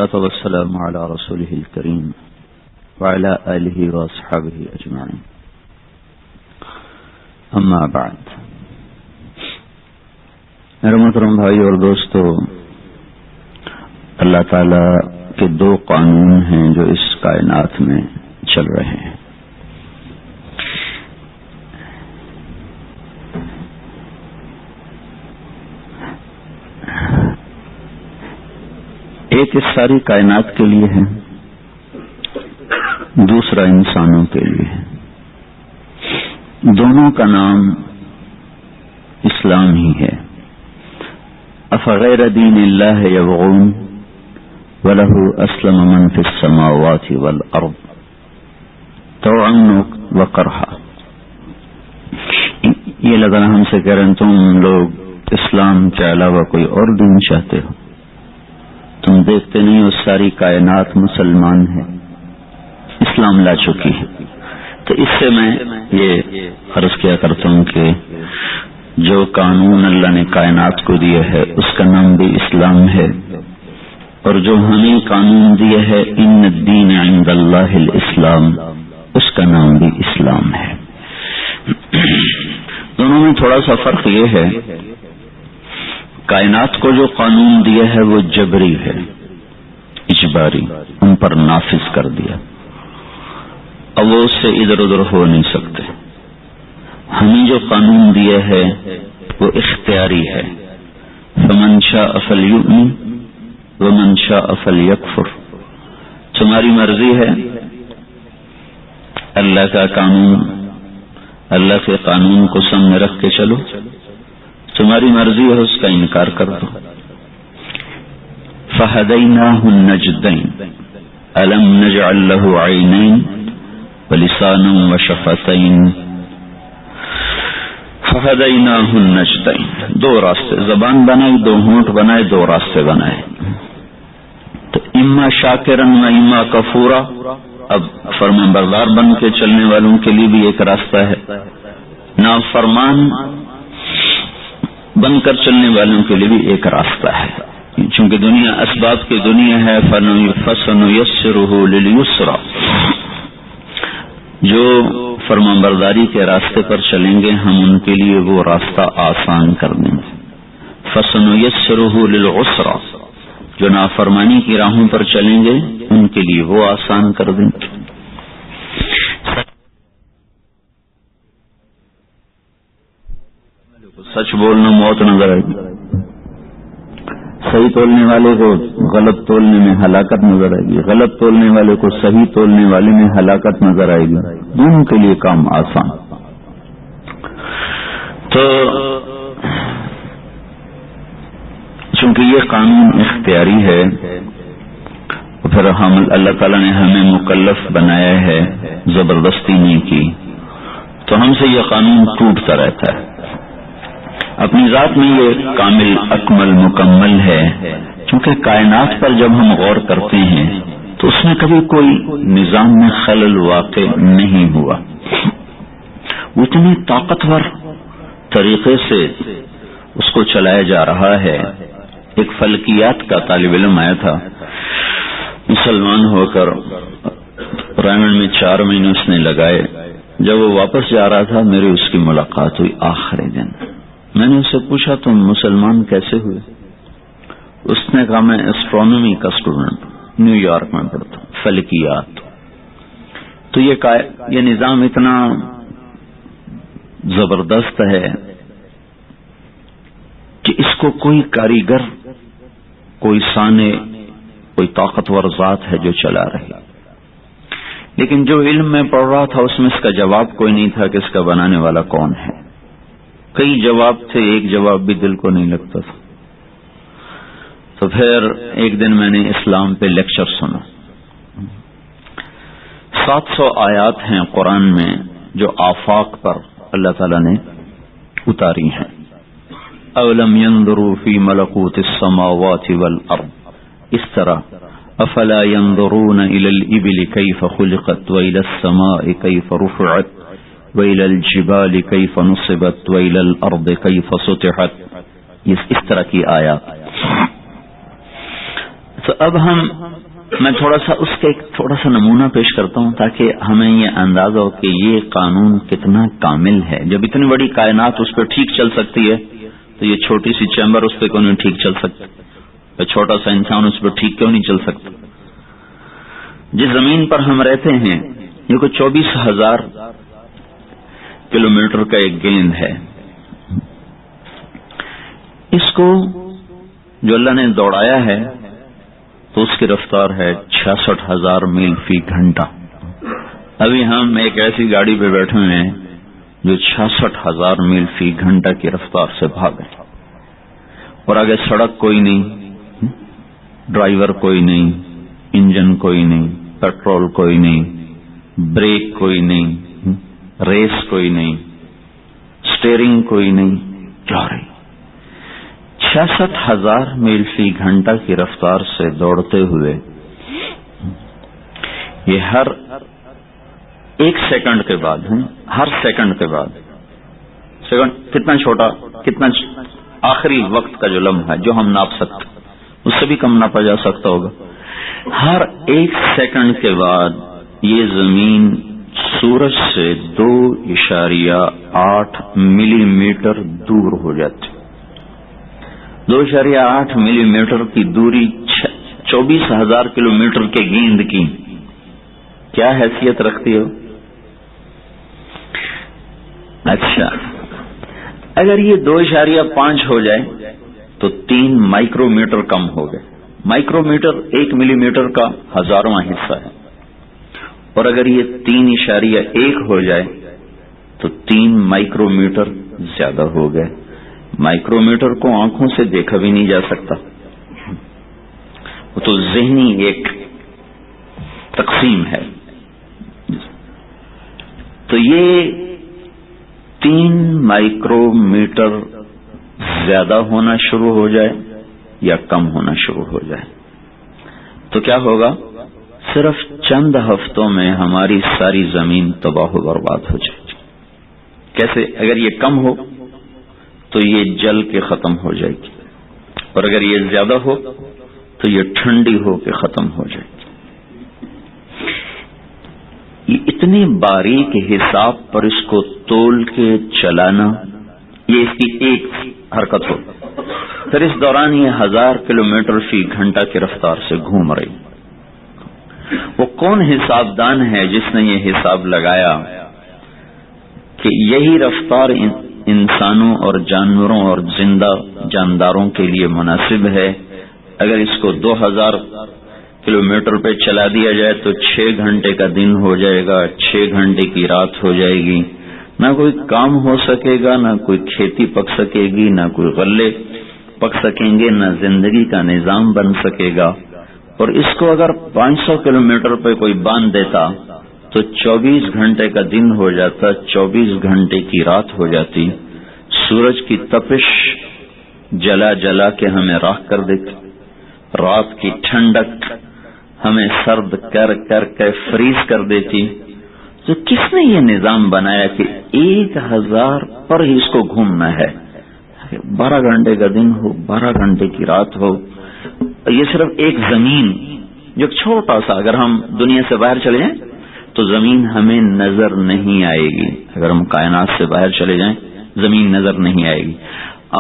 والسلام على رسوله الكريم وعلى آله وأصحابه أجمعين اما بعد. میرے محترم بھائی اور دوستو، اللہ تعالی کے دو قانون ہیں جو اس کائنات میں چل رہے ہیں. ایک اس ساری کائنات کے لیے ہے، دوسرا انسانوں کے لیے ہے. دونوں کا نام اسلام ہی ہے. افغیر دین اللہ یبغون ولہ اسلم من فی السماوات والارض طوعا وکرہا. یہ لگا ہم سے کہہ رہے ہیں تم لوگ اسلام کے علاوہ کوئی اور دین چاہتے ہو؟ تم دیکھتے نہیں ہو ساری کائنات مسلمان ہے، اسلام لا چکی ہے. تو اس سے میں یہ عرض کیا کرتا ہوں کہ جو قانون اللہ نے کائنات کو دیا ہے اس کا نام بھی اسلام ہے، اور جو ہمیں قانون دیا ہے ان الدین عند اللہ الاسلام، اس کا نام بھی اسلام ہے. دونوں میں تھوڑا سا فرق یہ ہے، کائنات کو جو قانون دیا ہے وہ جبری ہے، اجباری، ان پر نافذ کر دیا، اب وہ اس سے ادھر ادھر ہو نہیں سکتے. ہمیں جو قانون دیا ہے وہ اختیاری ہے. فمن شاء فلیؤمن ومن شاء فلیکفر. تمہاری مرضی ہے، اللہ کا قانون، اللہ کے قانون کو سامنے رکھ کے چلو، تمہاری مرضی ہے اس کا انکار کر دو. فہدیناہ النجدین الم نجعل له عینین ولسانا وشفتین. فہدیناہ النجدین، دو راستے، زبان بنائی، دو ہونٹ بنائے، دو راستے بنائے. تو اما شاکرن و اما کفورا. اب فرمان بردار بن کے چلنے والوں کے لیے بھی ایک راستہ ہے، نافرمان بن کر چلنے والوں کے لیے بھی ایک راستہ ہے. چونکہ دنیا اسباب کی دنیا ہے، فَسَنُيَسِّرُهُ لِلْيُسْرَى. جو فرمان برداری کے راستے پر چلیں گے ہم ان کے لیے وہ راستہ آسان کر دیں گے. فَسَنُيَسِّرُهُ لِلْعُسْرَى. جو نافرمانی کی راہوں پر چلیں گے ان کے لیے وہ آسان کر دیں گے. سچ بولنا موت نظر آئے گی، صحیح تولنے والے کو غلط تولنے میں ہلاکت نظر آئے گی، غلط تولنے والے کو صحیح تولنے والے میں ہلاکت نظر آئے گی. دونوں کے لیے کام آسان. تو چونکہ یہ قانون اختیاری ہے، پھر اللہ تعالیٰ نے ہمیں مکلف بنایا ہے، زبردستی نہیں کی، تو ہم سے یہ قانون ٹوٹتا رہتا ہے. اپنی ذات میں یہ کامل اکمل مکمل ہے، کیونکہ کائنات پر جب ہم غور کرتے ہیں تو اس میں کبھی کوئی نظام میں خلل واقع نہیں ہوا. وہ اتنی طاقتور طریقے سے اس کو چلایا جا رہا ہے. ایک فلکیات کا طالب علم آیا تھا، مسلمان ہو کر رائمنڈ میں 4 مہینے اس نے لگائے. جب وہ واپس جا رہا تھا میری اس کی ملاقات ہوئی آخری دن. میں نے اسے پوچھا تم مسلمان کیسے ہوئے؟ اس نے کہا میں اسٹرانومی کا اسٹوڈنٹ، نیو یارک میں پڑھتا ہوں، فلکیات. تو یہ نظام اتنا زبردست ہے کہ اس کو کوئی کاریگر، کوئی سانے، کوئی طاقتور ذات ہے جو چلا رہی. لیکن جو علم میں پڑھ رہا تھا اس میں اس کا جواب کوئی نہیں تھا کہ اس کا بنانے والا کون ہے. کئی جواب تھے، ایک جواب بھی دل کو نہیں لگتا تھا. تو پھر ایک دن میں نے اسلام پہ لیکچر سنا. 700 آیات ہیں قرآن میں جو آفاق پر اللہ تعالیٰ نے اتاری ہیں. اولم ينظروا في ملكوت السماوات والارض. اس طرح افلا ينظرون الى الابل كيف خلقت والى السماء كيف رفعت وإلى الجبال كيف نصبت وإلى الأرض كيف سطحت. اس طرح کی آیات. تو اب میں تھوڑا سا اس کا ایک تھوڑا سا نمونہ پیش کرتا ہوں تاکہ ہمیں یہ اندازہ ہو کہ یہ قانون کتنا کامل ہے. جب اتنی بڑی کائنات اس پہ ٹھیک چل سکتی ہے تو یہ چھوٹی سی چیمبر اس پہ کیوں نہیں ٹھیک چل سکتا؟ چھوٹا سا انسان اس پہ ٹھیک کیوں نہیں چل سکتا؟ جس زمین پر ہم رہتے ہیں یہ کوئی 24,000 کلومیٹر کا ایک گیند ہے. اس کو جو اللہ نے دوڑایا ہے تو اس کی رفتار ہے 66,000 میل فی گھنٹہ. ابھی ہم ایک ایسی گاڑی پہ بیٹھے ہوئے ہیں جو 66,000 میل فی گھنٹہ کی رفتار سے بھاگے، اور آگے سڑک کوئی نہیں، ڈرائیور کوئی نہیں، انجن کوئی نہیں، پیٹرول کوئی نہیں، بریک کوئی نہیں، ریس کوئی نہیں، سٹیئرنگ کوئی نہیں، جا رہی 66,000 میل فی گھنٹہ کی رفتار سے دوڑتے ہوئے یہ ہر ایک سیکنڈ کے بعد ہر سیکنڈ کے بعد، سیکنڈ کتنا چھوٹا، کتنا آخری وقت کا جو لمحہ ہے جو ہم ناپ سکتے، اس سے بھی کم ناپا جا سکتا ہوگا. ہر ایک سیکنڈ کے بعد یہ زمین سورج سے 2.8 ملی میٹر دور ہو جاتی. 2.8 ملی میٹر کی دوری 24,000 کلومیٹر کے گیند کی کیا حیثیت رکھتی ہو؟ اچھا، اگر یہ 2.5 ہو جائے تو 3 مائکرو میٹر کم ہو گئے. مائکرو میٹر 1 ملی میٹر کا 1000واں حصہ ہے، اور اگر یہ 3.1 ہو جائے تو 3 مائکرو میٹر زیادہ ہو گئے. مائکرو میٹر کو آنکھوں سے دیکھا بھی نہیں جا سکتا، وہ تو ذہنی ایک تقسیم ہے. تو یہ 3 مائکرو میٹر زیادہ ہونا شروع ہو جائے یا کم ہونا شروع ہو جائے تو کیا ہوگا؟ صرف چند ہفتوں میں ہماری ساری زمین تباہ و برباد ہو جائے گی. کیسے؟ اگر یہ کم ہو تو یہ جل کے ختم ہو جائے گی، اور اگر یہ زیادہ ہو تو یہ ٹھنڈی ہو کے ختم ہو جائے گی. یہ اتنے باریک حساب پر اس کو تول کے چلانا، یہ اس کی ایک حرکت ہو، پھر اس دوران یہ 1000 کلومیٹر فی گھنٹہ کی رفتار سے گھوم رہی. وہ کون حساب دان ہے جس نے یہ حساب لگایا کہ یہی رفتار انسانوں اور جانوروں اور زندہ جانداروں کے لیے مناسب ہے؟ اگر اس کو 2000 کلومیٹر پہ چلا دیا جائے تو 6 گھنٹے کا دن ہو جائے گا، 6 گھنٹے کی رات ہو جائے گی. نہ کوئی کام ہو سکے گا، نہ کوئی کھیتی پک سکے گی، نہ کوئی غلے پک سکیں گے، نہ زندگی کا نظام بن سکے گا. اور اس کو اگر 500 کلومیٹر پہ کوئی باندھ دیتا تو 24 گھنٹے کا دن ہو جاتا، 24 گھنٹے کی رات ہو جاتی. سورج کی تپش جلا جلا کے ہمیں راکھ کر دیتی، رات کی ٹھنڈک ہمیں سرد کر کر کے فریز کر دیتی. تو کس نے یہ نظام بنایا کہ 1000 پر ہی اس کو گھومنا ہے؟ 12 گھنٹے کا دن ہو، 12 گھنٹے کی رات ہو. یہ صرف ایک زمین جو چھوٹا سا، اگر ہم دنیا سے باہر چلے جائیں تو زمین ہمیں نظر نہیں آئے گی. اگر ہم کائنات سے باہر چلے جائیں زمین نظر نہیں آئے گی.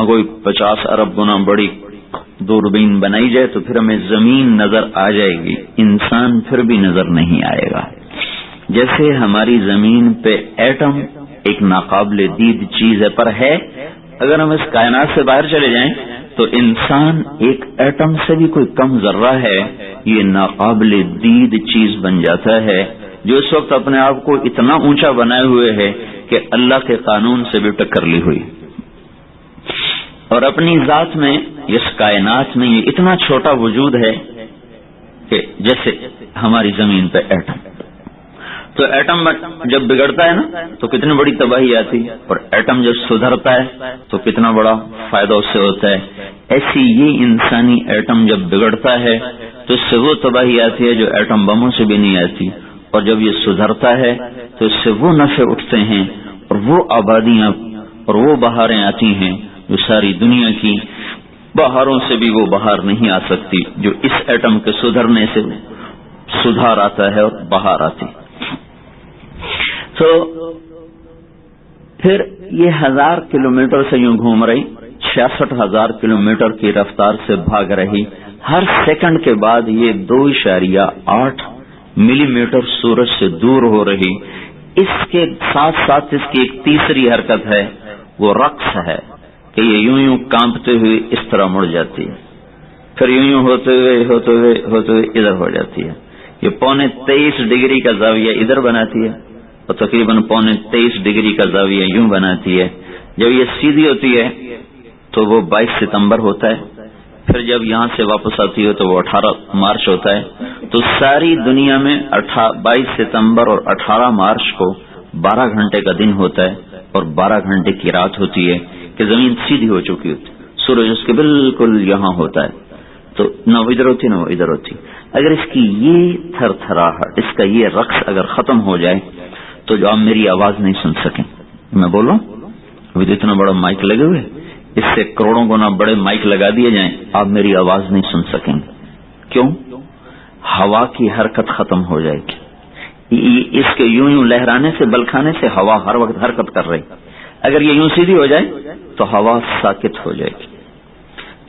کوئی 50 ارب گنا بڑی دوربین بنائی جائے تو پھر ہمیں زمین نظر آ جائے گی، انسان پھر بھی نظر نہیں آئے گا. جیسے ہماری زمین پہ ایٹم ایک ناقابل دید چیز ہے، پر ہے. اگر ہم اس کائنات سے باہر چلے جائیں تو انسان ایک ایٹم سے بھی کوئی کم ذرہ ہے، یہ ناقابل دید چیز بن جاتا ہے، جو اس وقت اپنے آپ کو اتنا اونچا بنائے ہوئے ہے کہ اللہ کے قانون سے بھی ٹکر لی ہوئی. اور اپنی ذات میں اس کائنات میں یہ اتنا چھوٹا وجود ہے کہ جیسے ہماری زمین پہ ایٹم. تو ایٹم جب بگڑتا ہے نا تو کتنی بڑی تباہی آتی ہے، اور ایٹم جب سدھرتا ہے تو کتنا بڑا فائدہ اس سے ہوتا ہے. ایسی یہ انسانی ایٹم جب بگڑتا ہے تو اس سے وہ تباہی آتی ہے جو ایٹم بموں سے بھی نہیں آتی، اور جب یہ سدھرتا ہے تو اس سے وہ نفع اٹھتے ہیں اور وہ آبادیاں اور وہ بہاریں آتی ہیں جو ساری دنیا کی بہاروں سے بھی وہ بہار نہیں آ سکتی جو اس ایٹم کے سدھرنے سے سدھار آتا ہے اور بہار آتی. تو پھر یہ 1000 کلومیٹر سے یوں گھوم رہی، 66,000 کلومیٹر کی رفتار سے بھاگ رہی. ہر سیکنڈ کے بعد یہ 2.8 ملی میٹر سورج سے دور ہو رہی. اس کے ساتھ ساتھ اس کی ایک تیسری حرکت ہے، وہ رقص ہے کہ یہ یوں یوں کانپتے ہوئے اس طرح مڑ جاتی ہے، پھر یوں یوں ہوتے ہوئے ادھر ہو جاتی ہے. یہ 23.25 ڈگری کا زاویہ ادھر بناتی ہے اور تقریباً 23.25 ڈگری کا زاویہ یوں بناتی ہے. جب یہ سیدھی ہوتی ہے تو وہ 22 ستمبر ہوتا ہے. پھر جب یہاں سے واپس آتی ہے تو وہ 18 مارچ ہوتا ہے. تو ساری دنیا میں 22 ستمبر اور 18 مارچ کو 12 گھنٹے کا دن ہوتا ہے اور 12 گھنٹے کی رات ہوتی ہے کہ زمین سیدھی ہو چکی ہوتی، سورج اس کے بالکل یہاں ہوتا ہے. تو نہ وہ ادھر ہوتی نہ وہ ادھر ہوتی. اگر اس کی یہ تھر تھراہٹ، اس کا یہ رقص اگر ختم ہو جائے تو جو آپ میری آواز نہیں سن سکیں. میں بولوں ابھی تو اتنا بڑا مائک لگے ہوئے، اس سے کروڑوں گنا بڑے مائک لگا دیے جائیں، آپ میری آواز نہیں سن سکیں گے. کیوں؟ ہوا کی حرکت ختم ہو جائے گی. اس کے یوں یوں لہرانے سے، بلکھانے سے ہوا ہر وقت حرکت کر رہی. اگر یہ یوں سیدھی ہو جائے تو ہوا ساکت ہو جائے گی.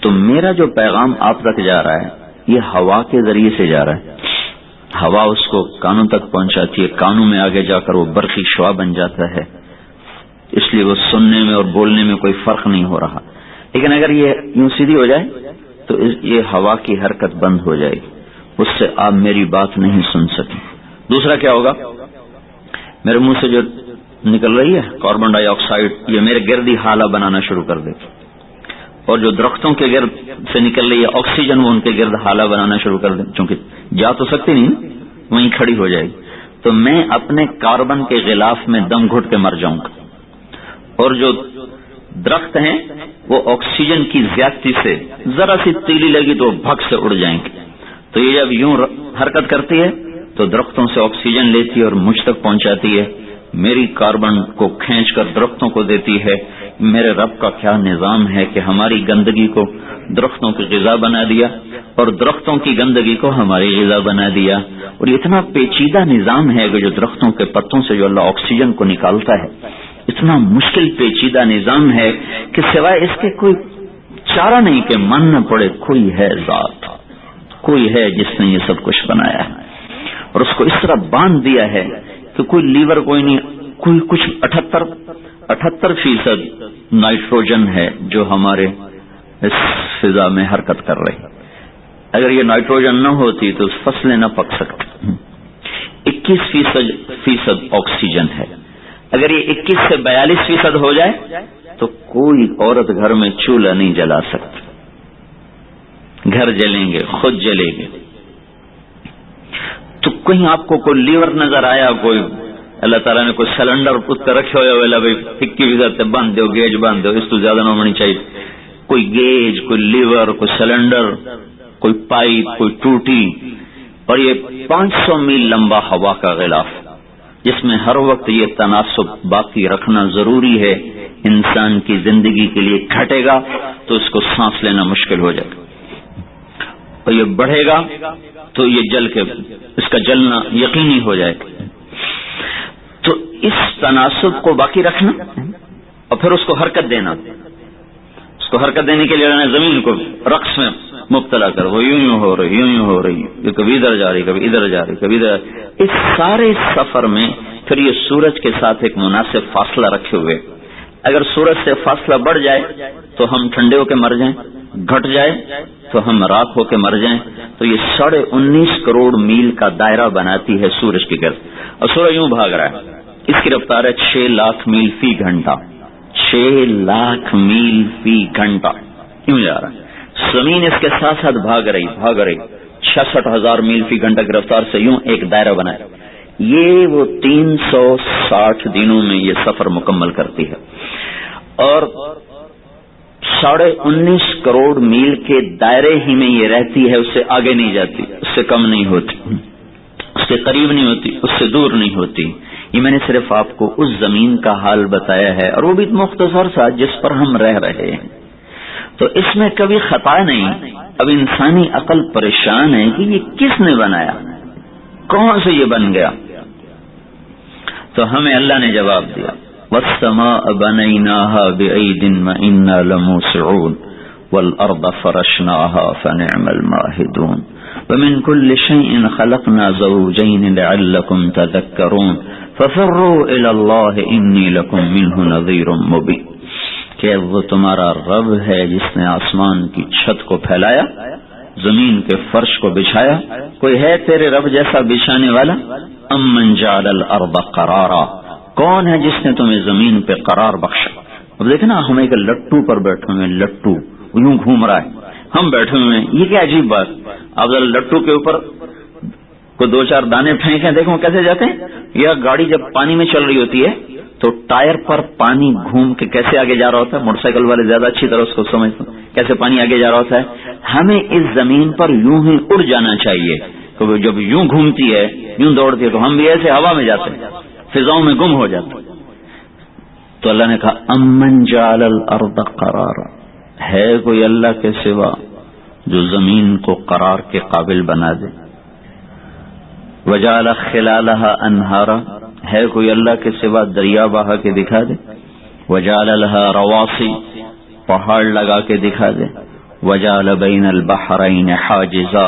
تو میرا جو پیغام آپ تک جا رہا ہے یہ ہوا کے ذریعے سے جا رہا ہے. ہوا اس کو کانوں تک پہنچاتی ہے، کانوں میں آگے جا کر وہ برقی شعاع بن جاتا ہے، اس لیے وہ سننے میں اور بولنے میں کوئی فرق نہیں ہو رہا. لیکن اگر یہ یوں سیدھی ہو جائے تو یہ ہوا کی حرکت بند ہو جائے گی، اس سے آپ میری بات نہیں سن سکیں. دوسرا کیا ہوگا؟ میرے منہ سے جو نکل رہی ہے کاربن ڈائی آکسائڈ، یہ میرے گردی حالہ بنانا شروع کر دے گی. اور جو درختوں کے گرد سے نکل رہی ہے آکسیجن، وہ ان کے گرد حالہ بنانا شروع کر دیں، چونکہ جا تو سکتی نہیں، وہیں کھڑی ہو جائے گی. تو میں اپنے کاربن کے غلاف میں دم گھٹ کے مر جاؤں گا. اور جو درخت ہیں وہ آکسیجن کی زیادتی سے ذرا سی تیلی لگی تو بھگ سے اڑ جائیں گے. تو یہ جب یوں حرکت کرتی ہے تو درختوں سے آکسیجن لیتی ہے اور مجھ تک پہنچاتی ہے، میری کاربن کو کھینچ کر درختوں کو دیتی ہے. میرے رب کا کیا نظام ہے کہ ہماری گندگی کو درختوں کی غذا بنا دیا اور درختوں کی گندگی کو ہماری غذا بنا دیا. اور یہ اتنا پیچیدہ نظام ہے کہ جو درختوں کے پتوں سے جو اللہ آکسیجن کو نکالتا ہے، اتنا مشکل پیچیدہ نظام ہے کہ سوائے اس کے کوئی چارہ نہیں کہ ماننا پڑے کوئی ہے ذات، کوئی ہے جس نے یہ سب کچھ بنایا ہے اور اس کو اس طرح باندھ دیا ہے کہ کوئی لیور کوئی نہیں. کوئی کچھ 78% نائٹروجن ہے جو ہمارے اس فضا میں حرکت کر رہی. اگر یہ نائٹروجن نہ ہوتی تو فصلیں نہ پک سکتی. 21% آکسیجن ہے. اگر یہ 21 سے 42% ہو جائے تو کوئی عورت گھر میں چولہا نہیں جلا سکتی. گھر جلیں گے، خود جلے گے. تو کہیں آپ کو کوئی لیور نظر آیا، کوئی اللہ تعالیٰ نے کوئی سلنڈر پتہ رکھے ہوئے بھائی 21% باندھ دو، گیج باندھ دو، اس تو زیادہ نہ ہونی چاہیے. کوئی گیج، کوئی لیور، کوئی سلنڈر، کوئی پائپ، کوئی ٹوٹی، اور یہ 500 میل لمبا ہوا کا غلاف جس میں ہر وقت یہ تناسب باقی رکھنا ضروری ہے. انسان کی زندگی کے لیے گھٹے گا تو اس کو سانس لینا مشکل ہو جائے گا، اور یہ بڑھے گا تو یہ جل کے اس کا جلنا یقینی ہو جائے گا. تو اس تناسب کو باقی رکھنا اور پھر اس کو حرکت دینا. اس کو حرکت دینے کے لیے زمین کو رقص میں مبتلا کر، وہ یوں یوں ہو رہی، یوں یوں ہو رہی، یہ کبھی ادھر جا رہی، کبھی ادھر جا رہی، کبھی ادھر. اس سارے سفر میں پھر یہ سورج کے ساتھ ایک مناسب فاصلہ رکھے ہوئے. اگر سورج سے فاصلہ بڑھ جائے تو ہم ٹھنڈے ہو کے مر جائیں، گھٹ جائے تو ہم راکھ ہو کے مر جائیں. تو یہ 19.5 کروڑ میل کا دائرہ بناتی ہے سورج کی گرد، اور سورج یوں بھاگ رہا ہے. اس کی رفتار ہے 6 لاکھ میل فی گھنٹہ. 6 لاکھ میل فی گھنٹہ یوں جا رہا ہے. زمین اس کے ساتھ ساتھ بھاگ رہی 66,000 میل فی گھنٹہ کی رفتار سے یوں ایک دائرہ بنائے. یہ وہ 360 دنوں میں یہ سفر مکمل کرتی ہے، اور 19.5 کروڑ میل کے دائرے ہی میں یہ رہتی ہے. اس سے آگے نہیں جاتی، اس سے کم نہیں ہوتی، اس سے قریب نہیں ہوتی، اس سے دور نہیں ہوتی. یہ میں نے صرف آپ کو اس زمین کا حال بتایا ہے، اور وہ بھی مختصر سا جس پر ہم رہ رہے ہیں. تو اس میں کبھی خطا نہیں. اب انسانی عقل پریشان ہے کہ یہ کس نے بنایا, کون سے یہ بن گیا؟ تو ہمیں اللہ نے جواب دیا وَالسَّمَاءَ بَنَيْنَاهَا بِأَيْدٍ وَإِنَّا لَمُوسِعُونَ وَالْأَرْضَ فَرَشْنَاهَا فَنِعْمَ الْمَاهِدُونَ وَمِنْ كُلِّ شَيْءٍ خَلَقْنَا زَوْجَيْنِ لَعَلَّكُمْ تَذَكَّرُونَ فَفِرُّوا إِلَى اللَّهِ إِنِّي لَكُمْ مِنْهُ نَذِيرٌ مُبِينٌ کہ وہ تمہارا رب ہے جس نے آسمان کی چھت کو پھیلایا, زمین کے فرش کو بچھایا, کوئی ہے تیرے رب جیسا بچھانے والا؟ امن جعل الارض قرارا, کون ہے جس نے تمہیں زمین پہ قرار بخشا؟ اب دیکھیں نا, ہم ایک لٹو پر بیٹھے ہوئے, لٹو یوں گھوم رہا ہے, ہم بیٹھے ہوئے ہیں, یہ کیا عجیب بات. اب لٹو کے اوپر کو 2-4 دانے پھینکیں, دیکھو کیسے جاتے ہیں. یا گاڑی جب پانی میں چل رہی ہوتی ہے تو ٹائر پر پانی گھوم کے کیسے آگے جا رہا ہوتا ہے, موٹر سائیکل والے زیادہ اچھی طرح اس کو سمجھتے ہیں کیسے پانی آگے جا رہا ہوتا ہے. ہمیں اس زمین پر یوں ہی اڑ جانا چاہیے, تو جب یوں گھومتی ہے, یوں دوڑتی ہے, تو ہم بھی ایسے ہوا میں جاتے ہیں, فضاؤں میں گم ہو جاتے ہیں. تو اللہ نے کہا امن جعل الارض قرارا, ہے کوئی اللہ کے سوا جو زمین کو قرار کے قابل بنا دے؟ وجعل خلالها انہارا, ہے کوئی اللہ کے سوا دریا بہا کے دکھا دے؟ وجعل لها رواسی, پہاڑ لگا کے دکھا دے؟ وجعل بین البحرین حاجزا,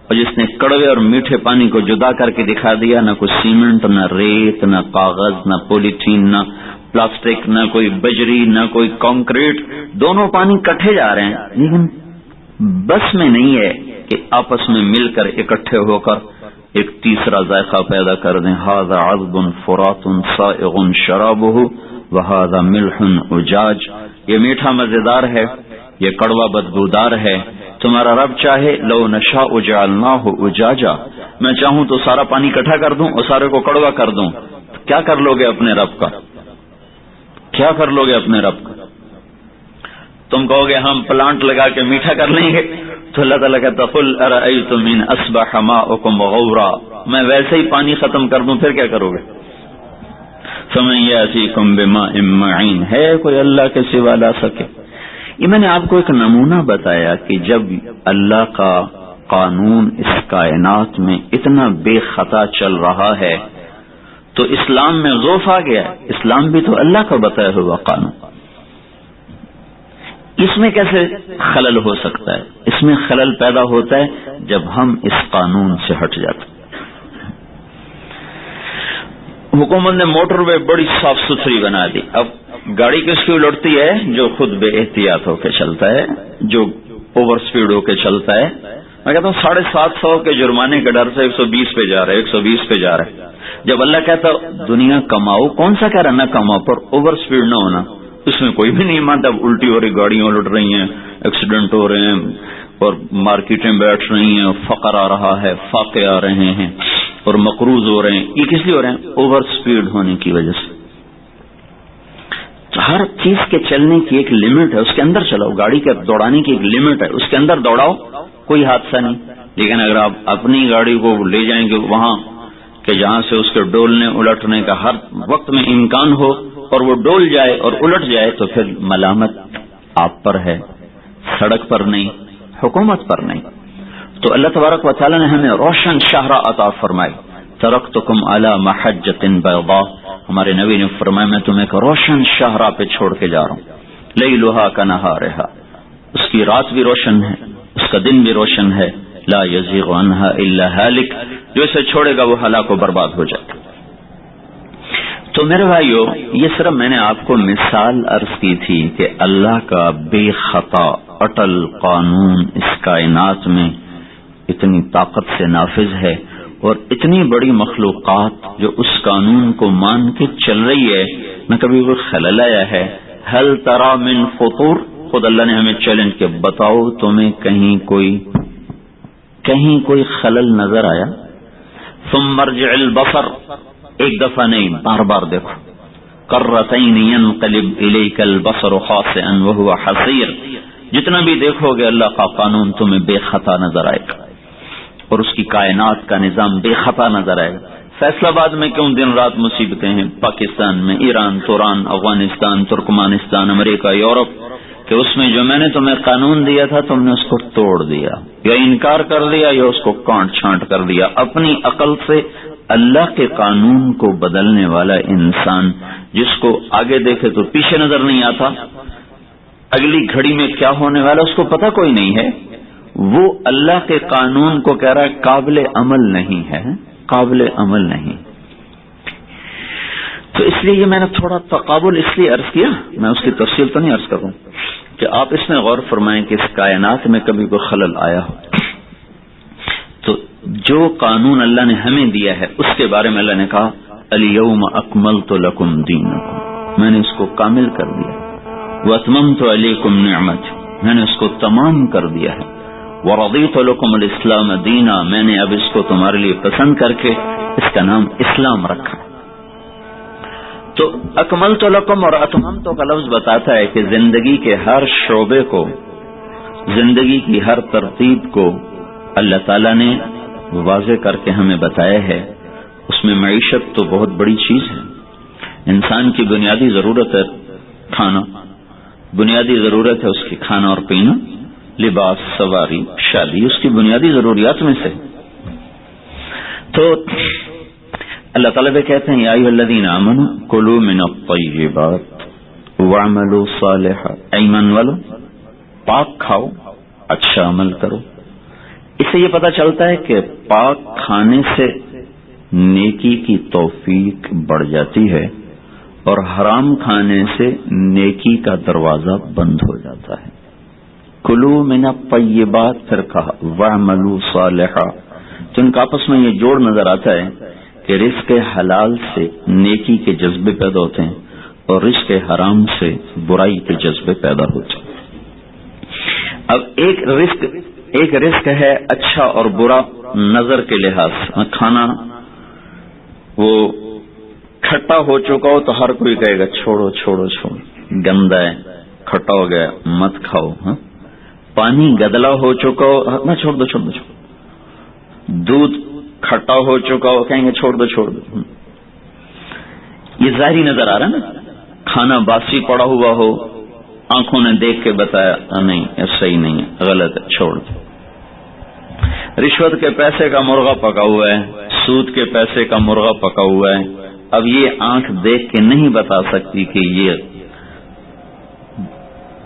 اور جس نے کڑوے اور میٹھے پانی کو جدا کر کے دکھا دیا, نہ کوئی سیمنٹ, نہ ریت, نہ کاغذ, نہ پولیتھین, نہ پلاسٹک, نہ کوئی بجری, نہ کوئی کنکریٹ, دونوں پانی کٹھے جا رہے ہیں, لیکن بس میں نہیں ہے کہ آپس میں مل کر اکٹھے ہو کر ایک تیسرا ذائقہ پیدا کر دیں. ھذا عذب فرات سائغ شرابہ وھذا ملح اجاج, یہ میٹھا مزیدار ہے, یہ کڑوا بدبودار ہے. تمہارا رب چاہے لو نشاء جعلناہ اجاجا, میں چاہوں تو سارا پانی اکٹھا کر دوں اور سارے کو کڑوا کر دوں. کیا کر لو گے اپنے رب کا, کیا کر لو گے اپنے رب کا؟ تم کہو گے ہم پلانٹ لگا کے میٹھا کر لیں گے, تو اللہ تعالیٰ کہتا قل ارأیتم ان اصبح ماؤکم غورا, میں ویسے ہی پانی ختم کر دوں پھر کیا کرو گے؟ فمن یاتیکم بماء معین, ہے کوئی اللہ کے سوا لا سکے؟ یہ میں نے آپ کو ایک نمونہ بتایا کہ جب اللہ کا قانون اس کائنات میں اتنا بے خطا چل رہا ہے تو اسلام میں ضعف آ گیا. اسلام بھی تو اللہ کا بتایا ہوا قانون, اس میں کیسے خلل ہو سکتا ہے؟ اس میں خلل پیدا ہوتا ہے جب ہم اس قانون سے ہٹ جاتے ہیں. حکومت نے موٹر وے بڑی صاف ستھری بنا دی. اب گاڑی کس کی الٹتی ہے؟ جو خود بے احتیاط ہو کے چلتا ہے, جو اوور سپیڈ ہو کے چلتا ہے. میں کہتا ہوں 750 کے جرمانے کے ڈر سے 120 پہ جا رہا ہے, 120 پہ جا رہا ہے. جب اللہ کہتا دنیا کماؤ, کون سا کہہ رہا نہ کماؤ, پر اوور سپیڈ نہ ہونا, اس میں کوئی بھی نہیں مانتا. اب الٹی ہو رہی, گاڑیاں الٹ رہی ہیں, ایکسیڈنٹ ہو رہے ہیں, اور مارکیٹیں بیٹھ رہی ہیں, فقر آ رہا ہے, فاقے آ رہے ہیں, اور مقروض ہو رہے ہیں. یہ کس لیے ہو رہے ہیں؟ اوور سپیڈ ہونے کی وجہ سے. ہر چیز کے چلنے کی ایک لمٹ ہے, اس کے اندر چلاؤ. گاڑی کے دوڑانے کی ایک لمٹ ہے, اس کے اندر دوڑاؤ, کوئی حادثہ نہیں. لیکن اگر آپ اپنی گاڑی کو لے جائیں گے وہاں کہ جہاں سے اس کے ڈولنے الٹنے کا ہر وقت میں امکان ہو, اور وہ ڈول جائے اور الٹ جائے, تو پھر ملامت آپ پر ہے, سڑک پر نہیں, حکومت پر نہیں. تو اللہ تبارک و تعالی نے ہمیں روشن شاہراہ عطا فرمائی. ترکتکم علی محجۃ بیضاء, ہمارے نبی نے فرمایا میں تمہیں ایک روشن شاہراہ پہ چھوڑ کے جا رہا ہوں. لیلھا کنہارھا, اس کی رات بھی روشن ہے, اس کا دن بھی روشن ہے. لا یزیغ عنہا الا ہالک, جو اسے چھوڑے گا وہ ہلاک و برباد ہو جائے گا. تو میرے بھائیو, یہ صرف میں نے آپ کو مثال عرض کی تھی کہ اللہ کا بے خطا اٹل قانون اس کائنات میں اتنی طاقت سے نافذ ہے, اور اتنی بڑی مخلوقات جو اس قانون کو مان کے چل رہی ہے, نہ کبھی کوئی خلل آیا ہے. هل ترى من فطور, خود اللہ نے ہمیں چیلنج کیا, بتاؤ تمہیں کہیں کوئی خلل نظر آیا؟ ثم ارجع البصر, ایک دفعہ نہیں, بار بار دیکھو. کرتین ينقلب الیک البصر خاسئا وهو حسیر, جتنا بھی دیکھو گے اللہ کا قانون تمہیں بے خطا نظر آئے گا, اور اس کی کائنات کا نظام بے خطا نظر آئے گا. فیصلہ آباد میں کیوں دن رات مصیبتیں ہیں, پاکستان میں, ایران, توران, افغانستان, ترکمانستان, امریکہ, یورپ, کہ اس میں جو میں نے تمہیں قانون دیا تھا تم نے اس کو توڑ دیا، یا انکار کر دیا یا اس کو کانٹ چھانٹ کر دیا۔ اپنی عقل سے اللہ کے قانون کو بدلنے والا انسان، جس کو آگے دیکھے تو پیچھے نظر نہیں آتا، اگلی گھڑی میں کیا ہونے والا اس کو پتہ کوئی نہیں ہے، وہ اللہ کے قانون کو کہہ رہا ہے قابل عمل نہیں ہے، قابل عمل نہیں۔ تو اس لیے یہ میں نے تھوڑا تقابل اس لیے عرض کیا، میں اس کی تفصیل تو نہیں عرض کروں، کہ آپ اس میں غور فرمائیں کہ اس کائنات میں کبھی کوئی خلل آیا ہو تو جو قانون اللہ نے ہمیں دیا ہے اس کے بارے میں اللہ نے کہا الیوم اکملت لکم دینکم، میں نے اس کو کامل کر دیا، واتممت علیکم نعمتی، میں نے اس کو تمام کر دیا ہے، ورضیت لکم الاسلام دینا، میں نے اب اس کو تمہارے لیے پسند کر کے اس کا نام اسلام رکھا۔ تو اکملت لکم اور اتممت کا لفظ بتاتا ہے کہ زندگی کے ہر شعبے کو، زندگی کی ہر ترتیب کو اللہ تعالیٰ نے واضح کر کے ہمیں بتایا ہے۔ اس میں معیشت تو بہت بڑی چیز ہے، انسان کی بنیادی ضرورت ہے کھانا، بنیادی ضرورت ہے اس کی کھانا اور پینا، لباس، سواری، شادی اس کی بنیادی ضروریات میں سے۔ تو اللہ تعالیٰ بھی کہتے ہیں یا ایھا الذین آمنوا کلوا من الطیبات واعملوا صالحا، ایمان والو پاک کھاؤ، اچھا عمل کرو۔ اس سے یہ پتہ چلتا ہے کہ پاک کھانے سے نیکی کی توفیق بڑھ جاتی ہے اور حرام کھانے سے نیکی کا دروازہ بند ہو جاتا ہے۔ کلوا من الطیبات، پھر کہا واعملوا صالحا، تو ان کا آپس میں یہ جوڑ نظر آتا ہے کہ رزق حلال سے نیکی کے جذبے پیدا ہوتے ہیں اور رزق حرام سے برائی کے جذبے پیدا ہوتے ہیں۔ اب ایک رزق ہے اچھا اور برا نظر کے لحاظ سے، کھانا وہ کھٹا ہو چکا ہو تو ہر کوئی کہے گا چھوڑو چھوڑو چھوڑو، گندا ہے، کھٹا ہو گیا مت کھاؤ۔ ہاں، پانی گدلا ہو چکا ہو نہ چھوڑ دو چھوڑ دو چھوڑ دو، دودھ کھٹا ہو چکا ہو کہیں گے چھوڑ دو چھوڑ دو۔ یہ ظاہری نظر آ رہا ہے نا، کھانا باسی پڑا ہوا ہو، آنکھوں نے دیکھ کے بتایا نہیں صحیح نہیں ہے، غلط ہے، چھوڑ دو۔ رشوت کے پیسے کا مرغا پکا ہوا ہے، سود کے پیسے کا مرغا پکا ہوا ہے، اب یہ آنکھ دیکھ کے نہیں بتا سکتی کہ یہ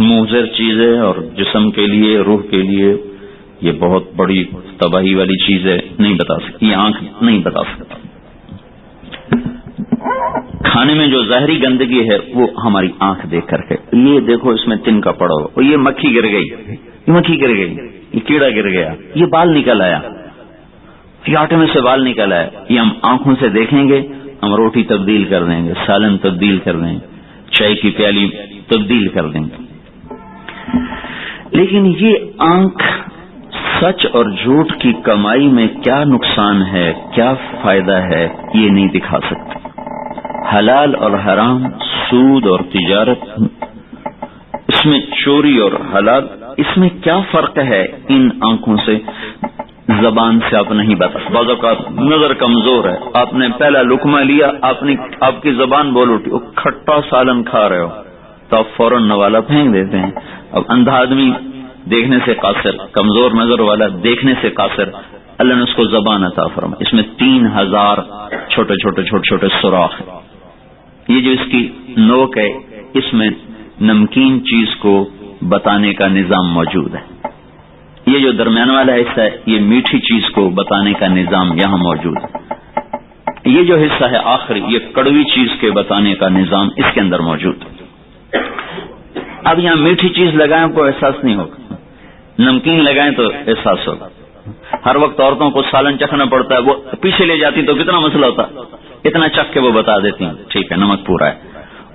مضر چیز ہے اور جسم کے لیے، روح کے لیے یہ بہت بڑی تباہی والی چیز ہے، نہیں بتا سکتی، یہ آنکھ نہیں بتا سکتی۔ کھانے میں جو ظاہری گندگی ہے وہ ہماری آنکھ دیکھ کر کے، یہ دیکھو اس میں تنکا پڑا ہو، اور یہ مکھی گر گئی، یہ مکھی گر گئی، یہ کیڑا گر گیا، یہ بال نکل آیا، یہ آٹے میں سے بال نکل آیا، یہ ہم آنکھوں سے دیکھیں گے، ہم روٹی تبدیل کر دیں گے، سالن تبدیل کر دیں گے، چائے کی پیالی تبدیل کر دیں گے۔ لیکن یہ آنکھ سچ اور جھوٹ کی کمائی میں کیا نقصان ہے، کیا فائدہ ہے، یہ نہیں دکھا سکتی۔ حلال اور حرام، سود اور تجارت، اس میں چوری اور حلال، اس میں کیا فرق ہے، ان آنکھوں سے زبان سے آپ نہیں بتا۔ بعض اوقات نظر کمزور ہے، آپ نے پہلا لقمہ لیا، آپ کی زبان بول اٹھی، وہ کھٹا سالن کھا رہے ہو تو آپ فوراً نوالا پھینک دیتے ہیں۔ اب اندھا آدمی دیکھنے سے قاصر، کمزور نظر والا دیکھنے سے قاصر، اللہ نے اس کو زبان عطا فرمائی، اس میں 3000 چھوٹے چھوٹے سوراخ ہیں۔ یہ جو اس کی نوک ہے، اس میں نمکین چیز کو بتانے کا نظام موجود ہے، یہ جو درمیان والا حصہ ہے یہ میٹھی چیز کو بتانے کا نظام یہاں موجود ہے، یہ جو حصہ ہے آخری یہ کڑوی چیز کے بتانے کا نظام اس کے اندر موجود ہے۔ اب یہاں میٹھی چیز لگائیں کو احساس نہیں ہوگا، نمکین لگائیں تو احساس ہوگا۔ ہر وقت عورتوں کو سالن چکھنا پڑتا ہے، وہ پیچھے لے جاتی تو کتنا مسئلہ ہوتا، اتنا چکھ کے وہ بتا دیتی ہیں ٹھیک ہے نمک پورا ہے،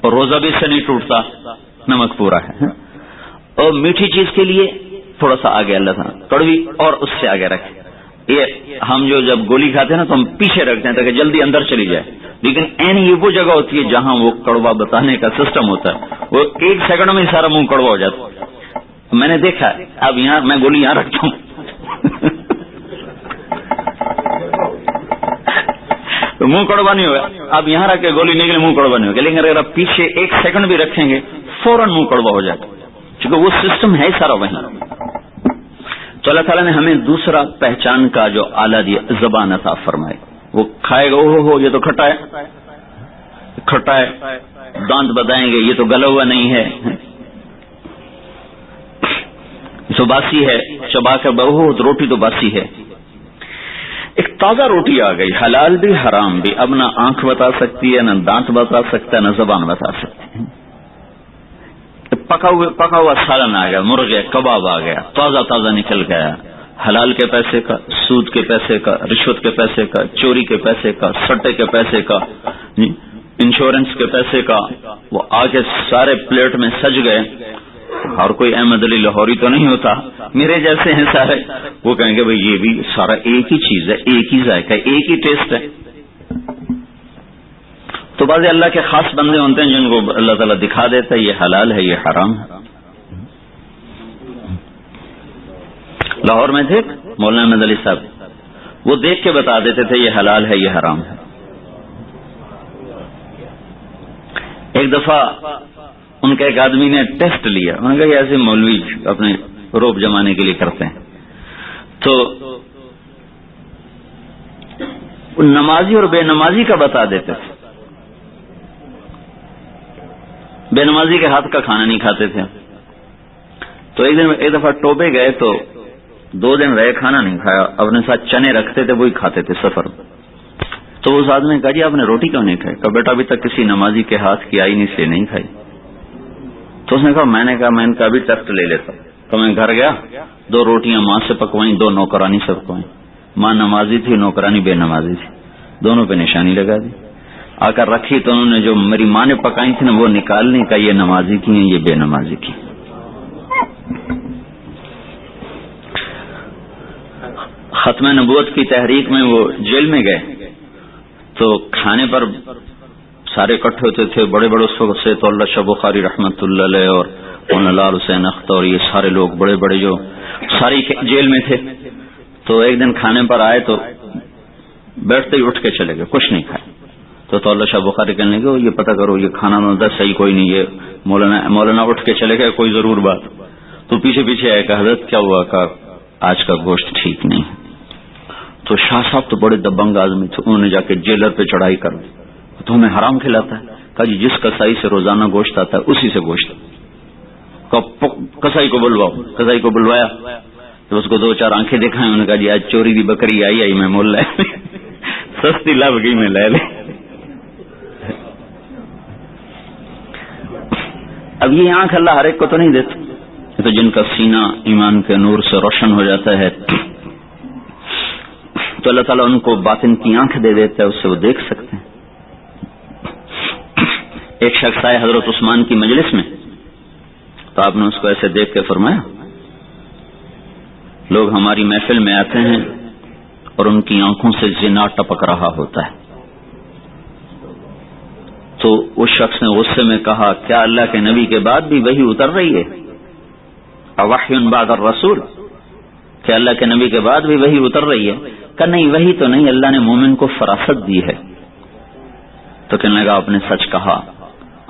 اور روزہ بھی اس سے نہیں ٹوٹتا، نمک پورا ہے۔ اور میٹھی چیز کے لیے تھوڑا سا آگے اللہ تعالیٰ، کڑوی اور اس سے آگے رکھے۔ یہ ہم جو جب گولی کھاتے ہیں نا تو ہم پیچھے رکھتے ہیں تاکہ جلدی اندر چلی جائے، لیکن این یہ وہ جگہ ہوتی ہے جہاں وہ کڑوا بتانے کا سسٹم ہوتا ہے، وہ 1 سیکنڈ میں سارا منہ کڑوا ہو جاتا ہے۔ میں نے دیکھا، اب یہاں میں گولی یہاں رکھتا ہوں تو منہ کڑوا نہیں ہوگا، اب یہاں رکھ کے گولی نکلے منہ کڑوا نہیں ہوگا، لیکن اگر آپ پیچھے 1 سیکنڈ بھی رکھیں گے فوراً منہ کڑوا ہو جائے گا۔ چونکہ وہ سسٹم ہے سارا وہیں. تو اللہ تعالیٰ نے ہمیں دوسرا پہچان کا جو آلہ دیا، زبان عطا فرمائے. وہ کھائے گا او یہ تو کھٹا ہے، کھٹا ہے، دانت بتائیں گے یہ تو گلا ہوا نہیں ہے، یہ تو باسی ہے، چبا کر روٹی تو باسی ہے. ایک تازہ روٹی آ گئی، حلال بھی حرام بھی، اب نہ آنکھ بتا سکتی ہے، نہ دانت بتا سکتا ہے، نہ زبان بتا سکتی ہے. پکا ہوا سالن آ گیا، مرغ کباب آ گیا، تازہ تازہ نکل گیا، حلال کے پیسے کا، سود کے پیسے کا، رشوت کے پیسے کا، چوری کے پیسے کا، سٹے کے پیسے کا، انشورنس کے پیسے کا، وہ آگے سارے پلیٹ میں سج گئے. اور کوئی احمد علی لاہوری تو نہیں ہوتا، میرے جیسے ہیں سارے، وہ کہیں گے بھئی یہ بھی سارا ایک ہی چیز ہے، ایک ہی ذائقہ ہے، ایک ہی ٹیسٹ ہے. تو بعض اللہ کے خاص بندے ہوتے ہیں جن کو اللہ تعالیٰ دکھا دیتا ہے یہ حلال ہے یہ حرام ہے. لاہور میں تھے مولانا احمد علی صاحب، وہ دیکھ کے بتا دیتے تھے یہ حلال ہے یہ حرام ہے. ایک دفعہ ان کا ایک آدمی نے ٹیسٹ لیا، انہوں نے کہا کہ ایسے مولوی اپنے روب جمانے کے لیے کرتے ہیں. تو نمازی اور بے نمازی کا بتا دیتے تھے. بے نمازی کے ہاتھ کا کھانا نہیں کھاتے تھے. تو ایک دفعہ ٹوبے گئے تو 2 دن رہے، کھانا نہیں کھایا، اپنے ساتھ چنے رکھتے تھے وہی کھاتے تھے سفر. تو اس آدمی نے کہا جی آپ نے روٹی کیوں نہیں کھائی؟ کہا بیٹا ابھی تک کسی نمازی کے ہاتھ کی آئی نہیں سے نہیں کھائی. تو اس نے کہا میں ان کا بھی ٹیسٹ لے لیتا. تو میں گھر گیا، 2 روٹیاں ماں سے پکوائیں، 2 نوکرانی سے پکوائیں. ماں نمازی تھی، نوکرانی بے نمازی تھی، دونوں پہ نشانی لگا دی. آ کر رکھی تو انہوں نے جو میری ماں نے پکائی تھی نا وہ نکالنے کا، یہ نمازی کی ہیں یہ بے نمازی کی. ختم نبوت کی تحریک میں وہ جیل میں گئے تو کھانے پر سارے اکٹھے ہوتے تھے، بڑے بڑے اس وقت سے تو اللہ شاہ بخاری رحمت اللہ علیہ اور لال حسین اختر اور یہ سارے لوگ بڑے بڑے جو ساری جیل میں تھے. تو ایک دن کھانے پر آئے تو بیٹھتے ہی اٹھ کے چلے گئے، کچھ نہیں کھائے. تو اللہ شاہ بخاری کہنے لگے یہ پتہ کرو یہ کھانا نہ صحیح کوئی نہیں. یہ مولانا اٹھ کے چلے گئے، کوئی ضرور بات. تو پیچھے پیچھے آئے کہ حضرت کیا ہوا؟ کہ آج کا گوشت ٹھیک نہیں. تو شاہ صاحب تو بڑے دبنگ آدمی تھے، انہوں نے جا کے جیلر پہ چڑھائی کر دی. تو ہمیں حرام کھلاتا ہے؟ کہا جی جس کسائی سے روزانہ گوشت آتا ہے اسی سے گوشت. کسائی کو بلواؤ. کسائی کو بلوایا تو اس کو 2-4 آنکھیں دکھائیں. انہوں نے کہا جی آج چوری دی بکری آئی میں مول لے سستی لب گئی میں لے لے. اب یہ آنکھ اللہ ہر ایک کو تو نہیں دیتا، تو جن کا سینہ ایمان کے نور سے روشن ہو جاتا ہے تو اللہ تعالیٰ ان کو باطن کی آنکھ دے دیتا ہے، اس سے وہ دیکھ سکتے ہیں. ایک شخص آئے حضرت عثمان کی مجلس میں تو آپ نے اس کو ایسے دیکھ کے فرمایا لوگ ہماری محفل میں آتے ہیں اور ان کی آنکھوں سے زنا ٹپک رہا ہوتا ہے. تو اس شخص نے غصے میں کہا کیا اللہ کے نبی کے بعد بھی وحی اتر رہی ہے؟ اوحی بعد الرسول، کیا اللہ کے نبی کے بعد بھی وحی اتر رہی ہے؟ کہ نہیں وحی تو نہیں، اللہ نے مومن کو فراست دی ہے. تو کہنے لگا آپ نے سچ کہا.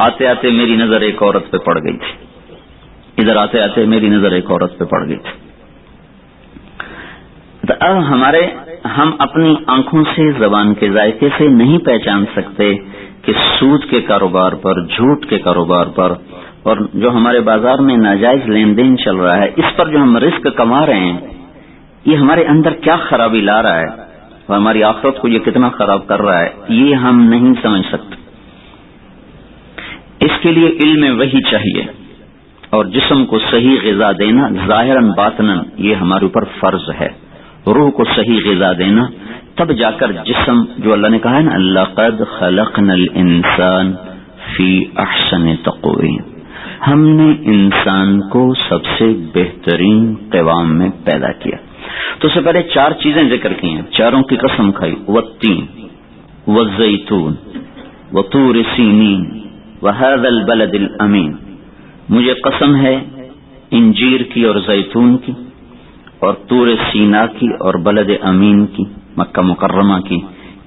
آتے آتے میری نظر ایک عورت پہ پڑ گئی تھی، ادھر آتے آتے میری نظر ایک عورت پہ پڑ گئی تھی. تو اب ہم اپنی آنکھوں سے زبان کے ذائقے سے نہیں پہچان سکتے کہ سود کے کاروبار پر، جھوٹ کے کاروبار پر، اور جو ہمارے بازار میں ناجائز لین دین چل رہا ہے اس پر جو ہم رزق کما رہے ہیں یہ ہمارے اندر کیا خرابی لا رہا ہے اور ہماری آخرت کو یہ کتنا خراب کر رہا ہے، یہ ہم نہیں سمجھ سکتے. اس کے لیے علم وحی چاہیے اور جسم کو صحیح غذا دینا ظاہراً باطناً یہ ہمارے اوپر فرض ہے. روح کو صحیح غذا دینا، تب جا کر جسم جو اللہ نے کہا ہے نا لقد خلقنا الانسان فی احسن تقویم، ہم نے انسان کو سب سے بہترین قوام میں پیدا کیا. تو اس سے پہلے 4 چیزیں ذکر کی ہیں، چاروں کی قسم کھائی. والتین والزیتون وطور سینین وهذا البلد الامین، مجھے قسم ہے انجیر کی اور زیتون کی اور طور سینا کی اور بلد امین کی، مکہ مکرمہ کی.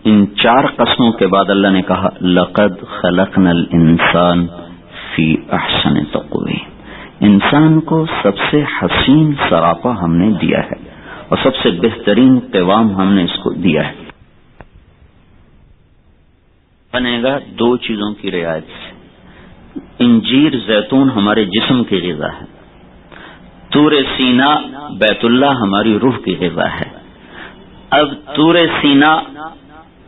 ان 4 قسموں کے بعد اللہ نے کہا لقد خلقنا الانسان فی احسن تقویم، انسان کو سب سے حسین سراپا ہم نے دیا ہے اور سب سے بہترین قوام ہم نے اس کو دیا ہے. بنے گا دو چیزوں کی رعایت سے. انجیر زیتون ہمارے جسم کی غذا ہے، طور سینا بیت اللہ ہماری روح کی غذا ہے. اب طور سینا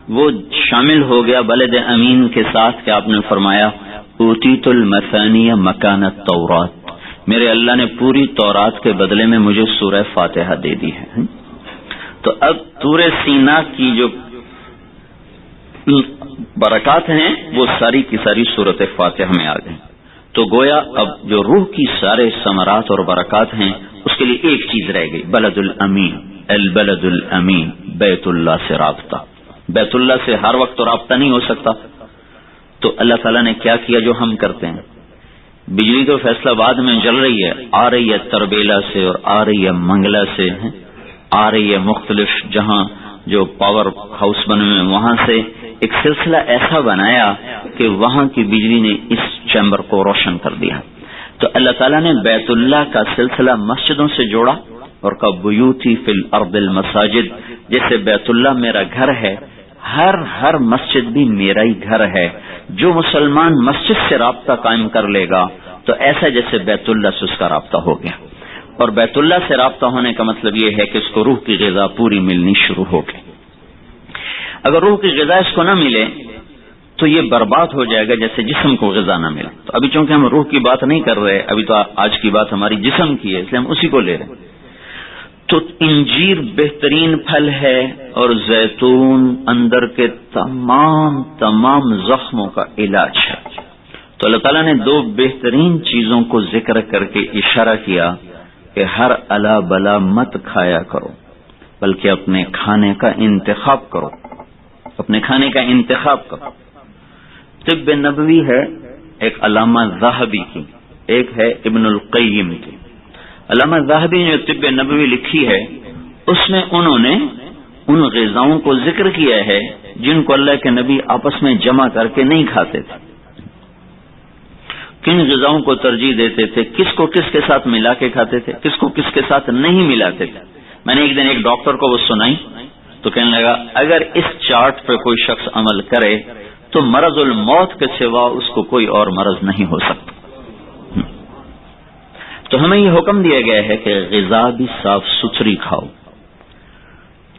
وہ شامل ہو گیا بلد امین کے ساتھ کہ آپ نے فرمایا اوتیت المثانی مکان التورات، میرے اللہ نے پوری تورات کے بدلے میں مجھے سورہ فاتحہ دے دی ہے. تو اب طور سینا کی جو برکات ہیں وہ ساری کی ساری سورۃ فاتحہ میں آ گئی. تو گویا اب جو روح کی سارے ثمرات اور برکات ہیں اس کے لیے ایک چیز رہ گئی، بلد الامین. البلد الامین، بیت اللہ سے رابطہ. بیت اللہ سے ہر وقت تو رابطہ نہیں ہو سکتا، تو اللہ تعالیٰ نے کیا کیا جو ہم کرتے ہیں. بجلی تو فیصلہ آباد میں جل رہی ہے، آ رہی ہے تربیلا سے اور آ رہی ہے منگلا سے، آ رہی ہے مختلف جہاں جو پاور ہاؤس بنے ہوئے وہاں سے. ایک سلسلہ ایسا بنایا کہ وہاں کی بجلی نے اس چیمبر کو روشن کر دیا. تو اللہ تعالیٰ نے بیت اللہ کا سلسلہ مسجدوں سے جوڑا اور کا بیوتی فی الارض المساجد، جیسے بیت اللہ میرا گھر ہے، ہر مسجد بھی میرا ہی گھر ہے. جو مسلمان مسجد سے رابطہ قائم کر لے گا تو ایسا جیسے بیت اللہ سے اس کا رابطہ ہو گیا. اور بیت اللہ سے رابطہ ہونے کا مطلب یہ ہے کہ اس کو روح کی غذا پوری ملنی شروع ہو گئی. اگر روح کی غذا اس کو نہ ملے تو یہ برباد ہو جائے گا جیسے جسم کو غذا نہ ملے. تو ابھی چونکہ ہم روح کی بات نہیں کر رہے، ابھی تو آج کی بات ہماری جسم کی ہے، اس لیے ہم اسی کو لے رہے ہیں. تو انجیر بہترین پھل ہے اور زیتون اندر کے تمام زخموں کا علاج ہے. تو اللہ تعالیٰ نے دو بہترین چیزوں کو ذکر کر کے اشارہ کیا کہ ہر الا بلا مت کھایا کرو، بلکہ اپنے کھانے کا انتخاب کرو، اپنے کھانے کا انتخاب کرو. طب نبوی ہے ایک علامہ ذہبی کی، ایک ہے ابن القیم کی. علامہ ذہبی نے جو طب نبوی لکھی ہے اس میں انہوں نے ان غذاؤں کو ذکر کیا ہے جن کو اللہ کے نبی آپس میں جمع کر کے نہیں کھاتے تھے. کن غذاؤں کو ترجیح دیتے تھے، کس کو کس کے ساتھ ملا کے کھاتے تھے، کس کو کس کے ساتھ نہیں ملاتے تھے. میں نے ایک دن ایک ڈاکٹر کو وہ سنائی تو کہنے لگا اگر اس چارٹ پہ کوئی شخص عمل کرے تو مرض الموت کے سوا اس کو کوئی اور مرض نہیں ہو سکتا. تو ہمیں یہ حکم دیا گیا ہے کہ غذا بھی صاف ستھری کھاؤ.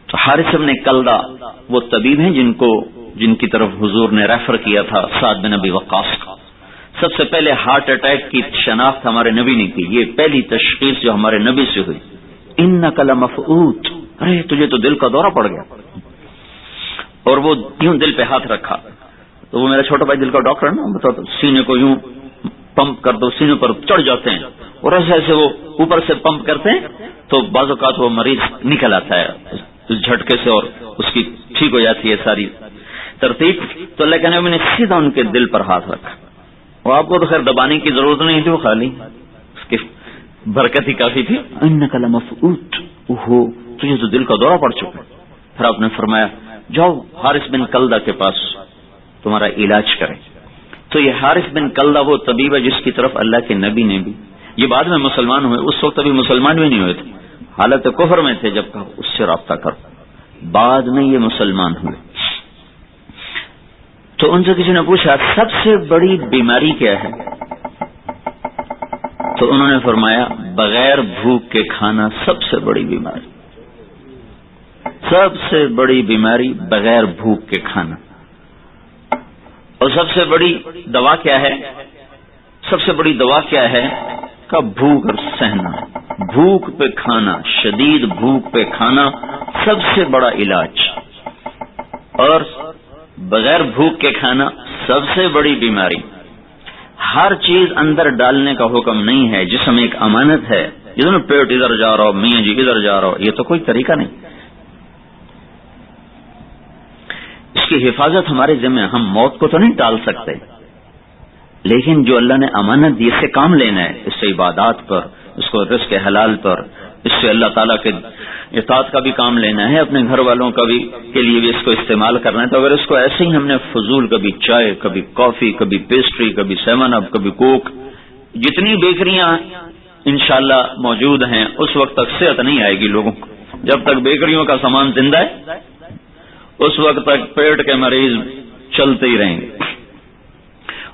تو حارث بن کلدہ وہ طبیب ہیں جن کی طرف حضور نے ریفر کیا تھا سعد بن ابی وقاص کا. سب سے پہلے ہارٹ اٹیک کی شناخت ہمارے نبی نے کی. یہ پہلی تشخیص جو ہمارے نبی سے ہوئی، انک لمفعوت، ارے تجھے تو دل کا دورہ پڑ گیا. اور وہ یوں دل پہ ہاتھ رکھا. تو وہ میرا چھوٹا بھائی دل کا ڈاکٹر ہے نا، بتاؤ سینے کو یوں پمپ کر دو، سینے پر چڑھ جاتے ہیں اور ایسے وہ اوپر سے پمپ کرتے ہیں تو بعض اوقات وہ مریض نکل آتا ہے اس جھٹکے سے اور اس کی ٹھیک ہو جاتی ہے ساری ترتیب. تو اللہ کے نبی نے سیدھا ان کے دل پر ہاتھ رکھا. اور آپ کو تو خیر دبانے کی ضرورت نہیں تھی، وہ خالی اس کی برکت ہی کافی تھی. انک لمفعوت، اوہو تجھے تو دل کا دورہ پڑ چکا. پھر آپ نے فرمایا جاؤ حارث بن کلدہ کے پاس تمہارا علاج کرے. تو یہ حارث بن کلدہ وہ طبیب ہے جس کی طرف اللہ کے نبی نے بھی، یہ بعد میں مسلمان ہوئے، اس وقت ابھی مسلمان بھی نہیں ہوئے تھے، حالت کفر میں تھے جب کہا اس سے رابطہ کرو. بعد میں یہ مسلمان ہوئے. تو ان سے کسی نے پوچھا سب سے بڑی بیماری کیا ہے؟ تو انہوں نے فرمایا بغیر بھوک کے کھانا سب سے بڑی بیماری. سب سے بڑی بیماری بغیر بھوک کے کھانا. اور سب سے بڑی دوا کیا ہے؟ سب سے بڑی دوا کیا ہے؟ کا بھوک اور سہنا. بھوک پہ کھانا، شدید بھوک پہ کھانا سب سے بڑا علاج. اور بغیر بھوک کے کھانا سب سے بڑی بیماری. ہر چیز اندر ڈالنے کا حکم نہیں ہے. جسم ایک امانت ہے. یہ نا پیٹ ادھر جا رہا ہو، میاں جی ادھر جا رہا ہو، یہ تو کوئی طریقہ نہیں. اس کی حفاظت ہمارے ذمہ. ہم موت کو تو نہیں ٹال سکتے، لیکن جو اللہ نے امانت دی اس سے کام لینا ہے. اس سے عبادات پر، اس کو رزق حلال پر، اس سے اللہ تعالیٰ کے اطاعت کا بھی کام لینا ہے، اپنے گھر والوں کا بھی کے لیے بھی اس کو استعمال کرنا ہے. تو اگر اس کو ایسے ہی ہم نے فضول کبھی چائے، کبھی کافی، کبھی پیسٹری، کبھی 7 اپ، کبھی کوک، جتنی بیکریاں انشاءاللہ موجود ہیں اس وقت تک صحت نہیں آئے گی لوگوں کو. جب تک بیکریوں کا سامان زندہ ہے اس وقت تک پیٹ کے مریض چلتے ہی رہیں گے.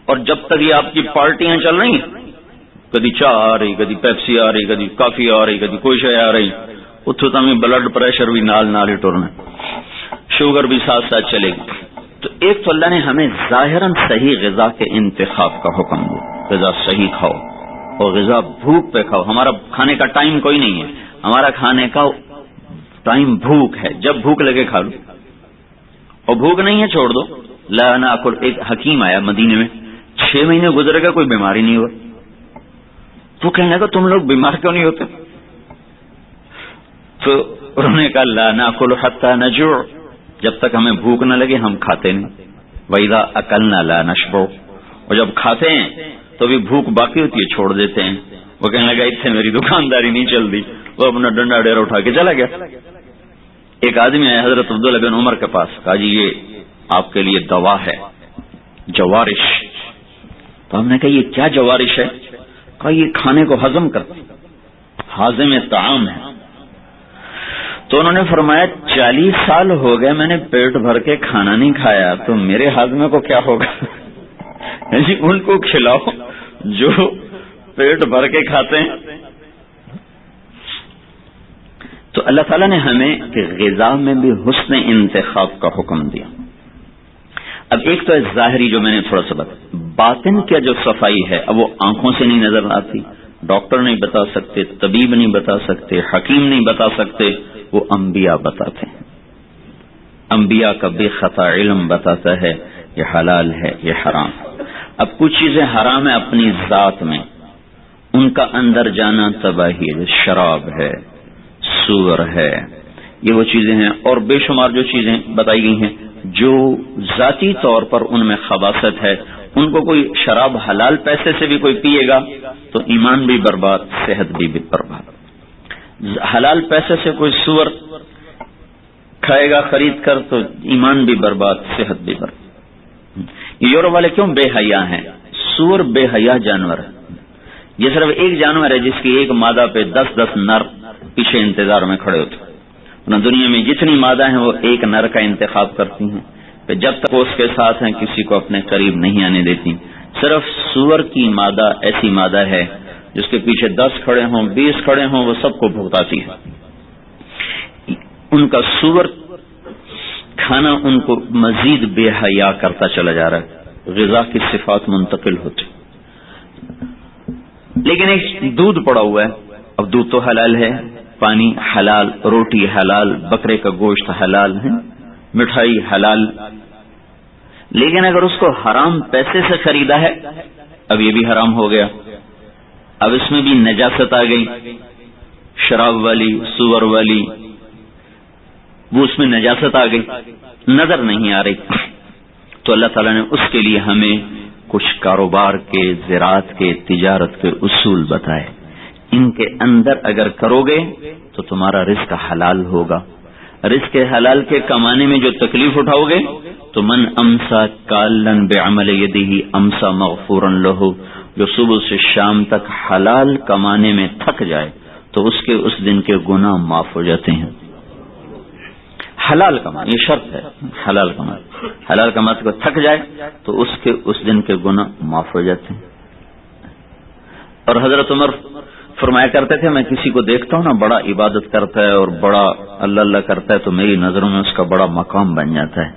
اور جب تک یہ آپ کی پارٹیاں چل رہی ہیں، کدی چاہ آ رہی، کدی پیپسی آ رہی، کدی کافی آ رہی، کدی کوئی شے آ رہی، اتو تمہیں بلڈ پریشر بھی نال ہی ٹرنا، شوگر بھی ساتھ ساتھ چلے گی. تو ایک تو اللہ نے ہمیں ظاہراً صحیح غذا کے انتخاب کا حکم دیا، غذا صحیح کھاؤ اور غذا بھوک پہ کھاؤ. ہمارا کھانے کا ٹائم کوئی نہیں ہے، ہمارا کھانے کا ٹائم بھوک ہے. جب بھوک لگے کھا لو، اور بھوک نہیں ہے چھوڑ دو. لا ناکل. ایک حکیم آیا مدینے میں، 6 مہینے گزرے گا کوئی بیماری نہیں ہوا. تو کہنے لگا تم لوگ بیمار کیوں نہیں ہوتے؟ تو انہوں نے کہا لا ناکل حتی نجوع، جب تک ہمیں بھوک نہ لگے ہم کھاتے نہیں. وَإِذَا أَكَلْنَا لَا نَشْبَعُ، اور جب کھاتے ہیں تو بھی بھوک باقی ہوتی ہے چھوڑ دیتے ہیں. وہ کہنے لگا اتنے میری دکانداری نہیں چل رہی. وہ اپنا ڈنڈا ڈیرا اٹھا کے چلا گیا. ایک آدمی آیا حضرت عبداللہ بن عمر کے پاس، کہا جی یہ آپ کے لیے دوا ہے، جوارش. تو ہم نے کہا یہ کیا جوارش ہے؟ کہا یہ کھانے کو ہضم کرتی، ہاضم طعام ہے. تو انہوں نے فرمایا 40 سال ہو گئے میں نے پیٹ بھر کے کھانا نہیں کھایا، تو میرے ہاضمے کو کیا ہوگا؟ جی ان کو کھلاؤ جو پیٹ بھر کے کھاتے ہیں. تو اللہ تعالیٰ نے ہمیں غذا میں بھی حسن انتخاب کا حکم دیا. اب ایک تو ہے ظاہری جو میں نے تھوڑا سا بتا، باطن کیا جو صفائی ہے اب وہ آنکھوں سے نہیں نظر آتی، ڈاکٹر نہیں بتا سکتے، طبیب نہیں بتا سکتے، حکیم نہیں بتا سکتے، وہ انبیاء بتاتے ہیں. انبیاء کا بے خطا علم بتاتا ہے یہ حلال ہے یہ حرام. اب کچھ چیزیں حرام ہیں اپنی ذات میں، ان کا اندر جانا تباہی ہے. شراب ہے، سور ہے، یہ وہ چیزیں ہیں. اور بے شمار جو چیزیں بتائی گئی ہیں جو ذاتی طور پر ان میں خباثت ہے، ان کو کوئی شراب حلال پیسے سے بھی کوئی پیے گا تو ایمان بھی برباد، صحت بھی برباد. حلال پیسے سے کوئی سور کھائے گا خرید کر تو ایمان بھی برباد، صحت بھی برباد. یورپ والے کیوں بے حیا ہیں؟ سور بے حیا جانور ہے. یہ صرف ایک جانور ہے جس کی ایک مادہ پہ 10 نر پیچھے انتظار میں کھڑے ہوتے ہیں. دنیا میں جتنی مادہ ہیں وہ ایک نر کا انتخاب کرتی ہیں، پھر جب تک وہ اس کے ساتھ ہیں کسی کو اپنے قریب نہیں آنے دیتی. صرف سور کی مادہ ایسی مادہ ہے جس کے پیچھے 10 کھڑے ہوں 20 کھڑے ہوں وہ سب کو بھگتاتی ہے. ان کا سور کھانا ان کو مزید بے حیا کرتا چلا جا رہا ہے، غذا کی صفات منتقل ہوتی. لیکن ایک دودھ پڑا ہوا ہے، اب دودھ تو حلال ہے، پانی حلال، روٹی حلال، بکرے کا گوشت حلال ہے، مٹھائی حلال. لیکن اگر اس کو حرام پیسے سے خریدا ہے اب یہ بھی حرام ہو گیا. اب اس میں بھی نجاست آ گئی، شراب والی، سور والی، وہ اس میں نجاست آ گئی، نظر نہیں آ رہی. تو اللہ تعالیٰ نے اس کے لیے ہمیں کچھ کاروبار کے، زراعت کے، تجارت کے اصول بتائے. ان کے اندر اگر کرو گے تو تمہارا رزق حلال ہوگا. رزق حلال کے کمانے میں جو تکلیف اٹھاؤ گے تو من امسا کالن بعمل یدہ امسا مغفورا لہ، جو صبح سے شام تک حلال کمانے میں تھک جائے تو اس کے اس دن کے گناہ معاف ہو جاتے ہیں. حلال کمانا یہ شرط ہے، حلال کمانا، حلال کماتے کو تھک جائے تو اس کے اس دن کے گناہ معاف ہو جاتے ہیں. اور حضرت عمر فرمایا کرتے تھے میں کسی کو دیکھتا ہوں نا بڑا عبادت کرتا ہے اور بڑا اللہ اللہ کرتا ہے تو میری نظروں میں اس کا بڑا مقام بن جاتا ہے،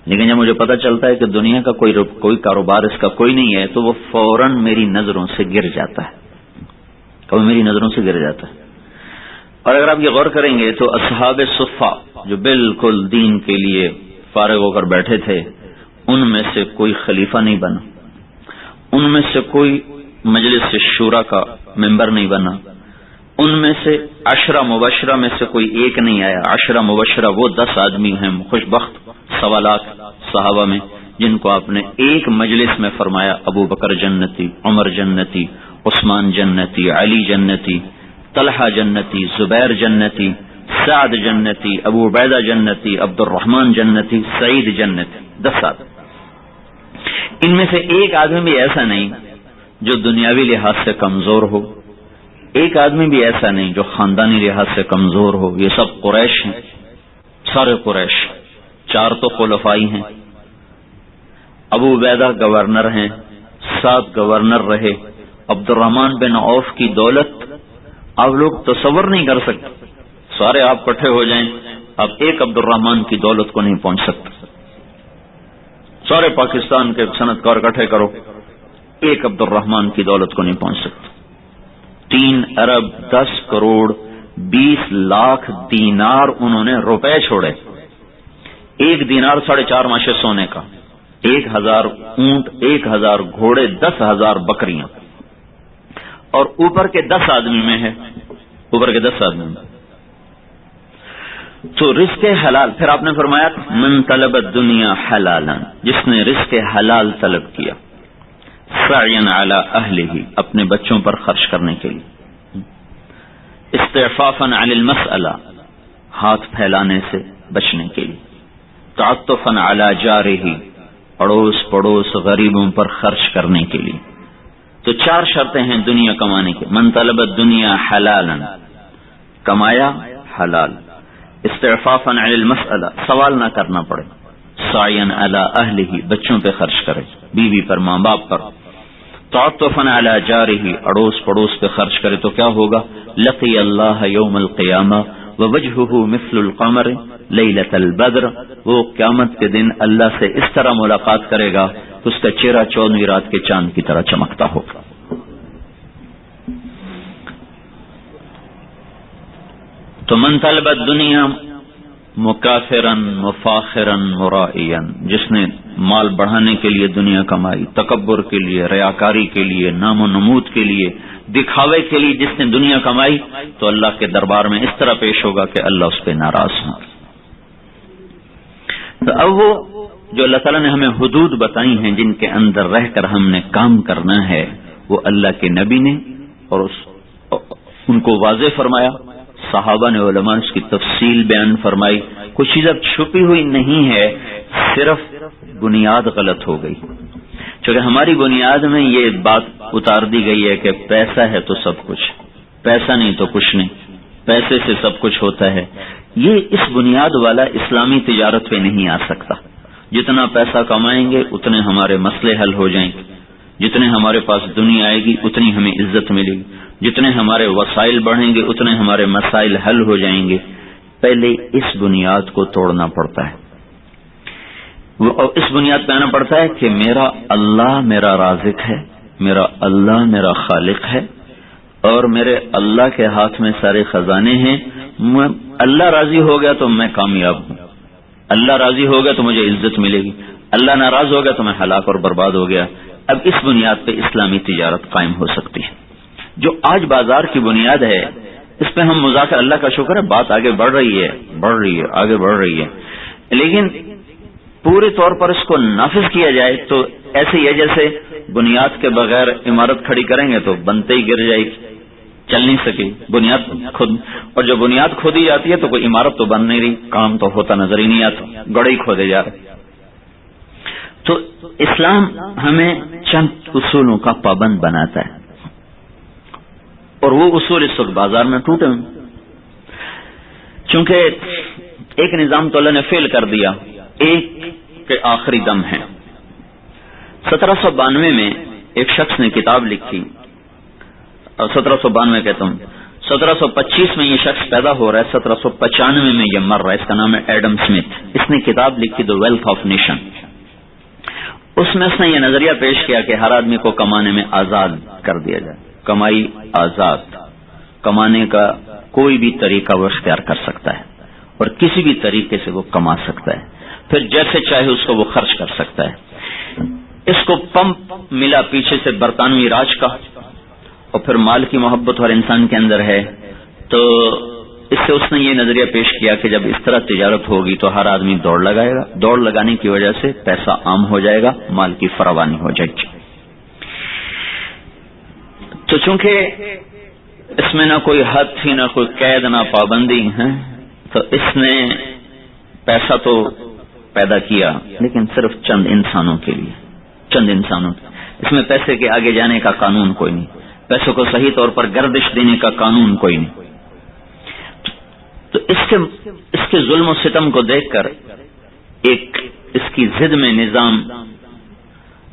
لیکن جب مجھے پتہ چلتا ہے کہ دنیا کا کوئی کاروبار اس کا کوئی نہیں ہے تو وہ فوراً میری نظروں سے گر جاتا ہے، کبھی میری نظروں سے گر جاتا ہے. اور اگر آپ یہ غور کریں گے تو اصحاب صفہ جو بالکل دین کے لیے فارغ ہو کر بیٹھے تھے ان میں سے کوئی خلیفہ نہیں بنا، ان میں سے کوئی مجلس شورا کا ممبر نہیں بنا، ان میں سے 10 مبشرہ میں سے کوئی ایک نہیں آیا. 10 مبشرہ وہ 10 آدمی ہیں خوش بخت 1.25 لاکھ صحابہ میں جن کو آپ نے ایک مجلس میں فرمایا ابو بکر جنتی، عمر جنتی، عثمان جنتی، علی جنتی، طلحہ جنتی، زبیر جنتی، سعد جنتی، ابو عبیدہ جنتی، عبد الرحمن جنتی، سعید جنتی. 10 آدمی. ان میں سے ایک آدمی بھی ایسا نہیں جو دنیاوی لحاظ سے کمزور ہو. ایک آدمی بھی ایسا نہیں جو خاندانی لحاظ سے کمزور ہو. یہ سب قریش ہیں، سارے قریش. 4 تو خلفائی ہیں. ابو عبیدہ گورنر ہیں، 7 گورنر رہے. عبد الرحمن بن عوف کی دولت آپ لوگ تصور نہیں کر سکتے. سارے آپ کٹھے ہو جائیں، اب ایک عبد الرحمن کی دولت کو نہیں پہنچ سکتے. سارے پاکستان کے صنعت کار اکٹھے کرو، ایک عبد الرحمن کی دولت کو نہیں پہنچ سکتے. 3 ارب 10 کروڑ 20 لاکھ دینار انہوں نے روپے چھوڑے. ایک دینار 4.5 ماشے سونے کا، 1000 اونٹ، 1000 گھوڑے، 10,000 بکریاں، اور اوپر کے 10 آدمی میں ہے، اوپر کے 10 آدمی میں. تو رزق حلال. پھر آپ نے فرمایا من طلب الدنیا حلالا، جس نے رزق حلال طلب کیا. سعیا علی اہلہ، اپنے بچوں پر خرچ کرنے کے لیے. استعفافا عن المسألہ، ہاتھ پھیلانے سے بچنے کے لیے. تعطفا علی جارہ، اڑوس پڑوس غریبوں پر خرچ کرنے کے لیے. تو 4 شرطیں ہیں دنیا کمانے کی. من طلب الدنیا حلالا، کمایا حلال. استعفافا عن المسألہ، سوال نہ کرنا پڑے. سعیا علی اہلہ، بچوں پہ خرچ کرے، بیوی پر، ماں باپ پر. تعطفا علی جارہ، اڑوس پڑوس پہ خرچ کرے تو کیا ہوگا؟ لقی اللہ یوم القیامہ ووجہہ مثل القمر لیلۃ البدر، وہ قیامت کے دن اللہ سے اس طرح ملاقات کرے گا کہ اس کا چہرہ 14ویں رات کے چاند کی طرح چمکتا ہوگا. تو من طلب الدنیا مکافرا مفاخرا مرائیا، جس نے مال بڑھانے کے لیے دنیا کمائی، تکبر کے لیے، ریاکاری کے لیے، نام و نمود کے لیے، دکھاوے کے لیے جس نے دنیا کمائی، تو اللہ کے دربار میں اس طرح پیش ہوگا کہ اللہ اس پہ ناراض ہوں. تو اب وہ جو اللہ تعالیٰ نے ہمیں حدود بتائی ہیں جن کے اندر رہ کر ہم نے کام کرنا ہے، وہ اللہ کے نبی نے اور ان کو واضح فرمایا. صحابہ نے، علماء نے اس کی تفصیل بیان فرمائی. کچھ چیز اب چھپی ہوئی نہیں ہے، صرف بنیاد غلط ہو گئی. چونکہ ہماری بنیاد میں یہ بات اتار دی گئی ہے کہ پیسہ ہے تو سب کچھ، پیسہ نہیں تو کچھ نہیں، پیسے سے سب کچھ ہوتا ہے. یہ اس بنیاد والا اسلامی تجارت پہ نہیں آ سکتا. جتنا پیسہ کمائیں گے اتنے ہمارے مسئلے حل ہو جائیں گے، جتنے ہمارے پاس دنیا آئے گی اتنی ہمیں عزت ملے گی، جتنے ہمارے وسائل بڑھیں گے اتنے ہمارے مسائل حل ہو جائیں گے. پہلے اس بنیاد کو توڑنا پڑتا ہے. اور اس بنیاد پہ آنا پڑتا ہے کہ میرا اللہ میرا رازق ہے، میرا اللہ میرا خالق ہے، اور میرے اللہ کے ہاتھ میں سارے خزانے ہیں. اللہ راضی ہو گیا تو میں کامیاب ہوں، اللہ راضی ہو گیا تو مجھے عزت ملے گی، اللہ ناراض ہو گیا تو میں ہلاک اور برباد ہو گیا. اب اس بنیاد پہ اسلامی تجارت قائم ہو سکتی ہے. جو آج بازار کی بنیاد ہے اس پہ ہم مذاکرہ، اللہ کا شکر ہے بات آگے بڑھ رہی ہے، آگے بڑھ رہی ہے، لیکن پورے طور پر اس کو نافذ کیا جائے تو ایسے ہی ہے جیسے بنیاد کے بغیر عمارت کھڑی کریں گے تو بنتے ہی گر جائے گی، چل نہیں سکے بنیاد خود. اور جب بنیاد کھودی جاتی ہے تو کوئی عمارت تو بن نہیں رہی، کام تو ہوتا نظر ہی نہیں آتا، گڑھے ہی کھودے جا رہے. تو اسلام ہمیں چند اصولوں کا پابند بناتا ہے، اور وہ اصول اس وقت بازار میں ٹوٹے ہیں. چونکہ ایک نظام تو اللہ نے فیل کر دیا، ایک کے آخری دم ہے. 1792 میں ایک شخص نے کتاب لکھی، اور 1792 کہتا ہوں، 1725 میں یہ شخص پیدا ہو رہا ہے، 1795 میں یہ مر رہا ہے. اس کا نام ہے ایڈم اسمتھ. اس نے کتاب لکھی دی ویلتھ آف نیشن. اس میں اس نے یہ نظریہ پیش کیا کہ ہر آدمی کو کمانے میں آزاد کر دیا جائے، کمائی آزاد، کمانے کا کوئی بھی طریقہ وہ اختیار کر سکتا ہے اور کسی بھی طریقے سے وہ کما سکتا ہے، پھر جیسے چاہے اس کو وہ خرچ کر سکتا ہے. اس کو پمپ ملا پیچھے سے برطانوی راج کا، اور پھر مال کی محبت ہر انسان کے اندر ہے. تو اس سے اس نے یہ نظریہ پیش کیا کہ جب اس طرح تجارت ہوگی تو ہر آدمی دوڑ لگائے گا، دوڑ لگانے کی وجہ سے پیسہ عام ہو جائے گا، مال کی فراوانی ہو جائے گی. تو چونکہ اس میں نہ کوئی حد تھی، نہ کوئی قید، نہ پابندی ہے، تو اس نے پیسہ تو پیدا کیا لیکن صرف چند انسانوں کے لیے، چند انسانوں کے. اس میں پیسے کے آگے جانے کا قانون کوئی نہیں، پیسوں کو صحیح طور پر گردش دینے کا قانون کوئی نہیں. تو اس کے ظلم و ستم کو دیکھ کر ایک اس کی ضد میں نظام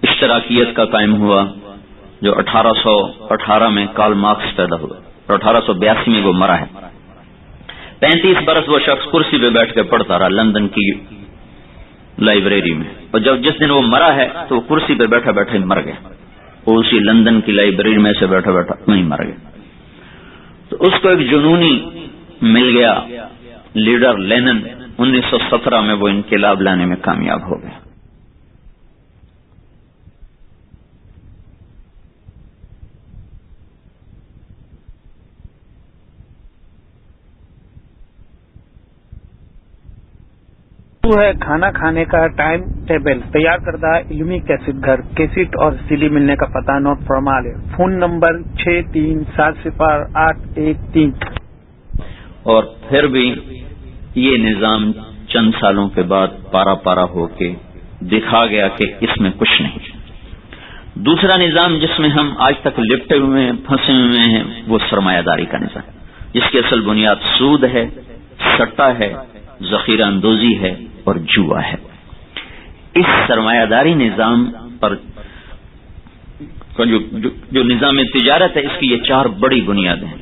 اشتراکیت کا قائم ہوا، جو 1818 میں کارل مارکس پیدا ہوا اور 1882 میں وہ مرا ہے. 35 برس وہ شخص کرسی پہ بیٹھ کے پڑھتا رہا لندن کی لائبریری میں، اور جس دن وہ مرا ہے تو وہ کرسی پہ بیٹھا بیٹھا ہی مر گیا. وہ اسی لندن کی لائبریری میں سے بیٹھا بیٹھا وہیں مر گیا. تو اس کو ایک جنونی مل گیا لیڈر لینن. 1917 میں وہ انقلاب لانے میں کامیاب ہو گیا. ہے کھانا کھانے کا ٹائم ٹیبل تیار کردہ علمی کیسٹ گھر، کیسٹ اور CD ملنے کا پتہ نوٹ فرما لیں. Phone number 63708113. اور پھر بھی یہ نظام چند سالوں کے بعد پارا پارا ہو کے دکھا گیا کہ اس میں کچھ نہیں. دوسرا نظام جس میں ہم آج تک لپٹے ہوئے ہیں، پھنسے ہوئے ہیں، وہ سرمایہ داری کا نظام، جس کی اصل بنیاد سود ہے، سٹا ہے، ذخیرہ اندوزی ہے اور جوا ہے. اس سرمایہ داری نظام پر جو نظام تجارت ہے، اس کی یہ 4 بڑی بنیادیں ہیں.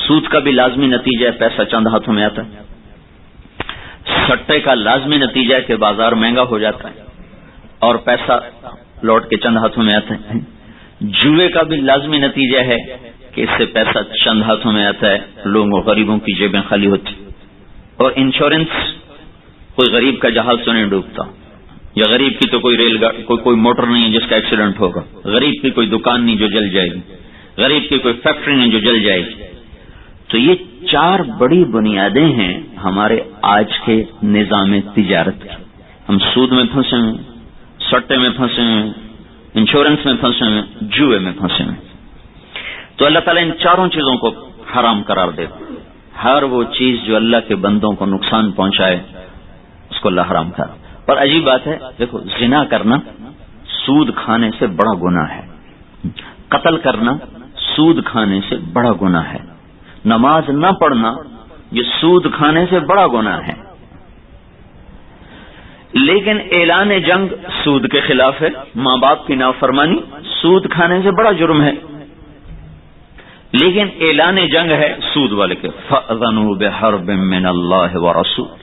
سود کا بھی لازمی نتیجہ ہے پیسہ چند ہاتھوں میں آتا ہے. سٹے کا لازمی نتیجہ ہے کہ بازار مہنگا ہو جاتا ہے اور پیسہ لوٹ کے چند ہاتھوں میں آتا ہے. جوئے کا بھی لازمی نتیجہ ہے کہ اس سے پیسہ چند ہاتھوں میں آتا ہے، لوگوں غریبوں کی جیبیں خالی ہوتی. اور انشورنس، کوئی غریب کا جہاز تو نہیں ڈوبتا، یا غریب کی تو کوئی ریل گاڑی کوئی موٹر نہیں ہے جس کا ایکسیڈنٹ ہوگا، غریب کی کوئی دکان نہیں جو جل جائے گی، غریب کی کوئی فیکٹری نہیں جو جل جائے گی. تو یہ 4 بڑی بنیادیں ہیں ہمارے آج کے نظام تجارت کی. ہم سود میں پھنسے ہوئے، سٹے میں پھنسے ہوئے، انشورنس میں پھنسے ہوئے، جوئے میں پھنسے ہوئے. تو اللہ تعالیٰ ان 4 چیزوں کو حرام قرار دیتا. ہر وہ چیز جو اللہ کے بندوں کو نقصان پہنچائے اس کو اللہ حرام کرا. اور عجیب بات ہے، دیکھو، زنا کرنا سود کھانے سے بڑا گناہ ہے، قتل کرنا سود کھانے سے بڑا گناہ ہے، نماز نہ پڑھنا یہ سود کھانے سے بڑا گناہ ہے. لیکن اعلان جنگ سود کے خلاف ہے. ماں باپ کی نافرمانی سود کھانے سے بڑا جرم ہے، لیکن اعلان جنگ ہے سود والے کے. فَأْذَنُوا بِحَرْبٍ مِّنَ اللَّهِ وَرَسُولِهِ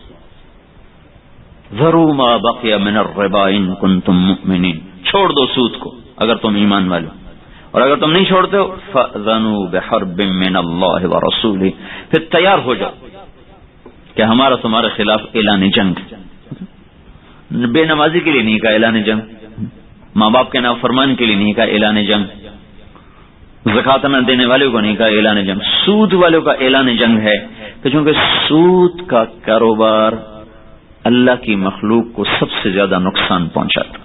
ذَرُوا مَا بَقِيَ مِنَ الرِّبَا إِن كُنتُم مُّؤْمِنِينَ. چھوڑ دو سود کو اگر تم ایمان والے ہو، اور اگر تم نہیں چھوڑتے ہو فَأْذَنُوا بِحَرْبٍ مِّنَ اللَّهِ وَرَسُولِهِ، پھر تیار ہو جاؤ کہ ہمارا تمہارے خلاف اعلان جنگ. بے نمازی کے لیے نہیں کہا اعلان جنگ، ماں باپ کے نافرمان کے لیے نہیں کہا اعلان جنگ، زکات نہ دینے والوں کو نہیں کہا اعلان جنگ، سود والوں کا اعلان جنگ ہے. کہ چونکہ سود کا کاروبار اللہ کی مخلوق کو سب سے زیادہ نقصان پہنچاتا.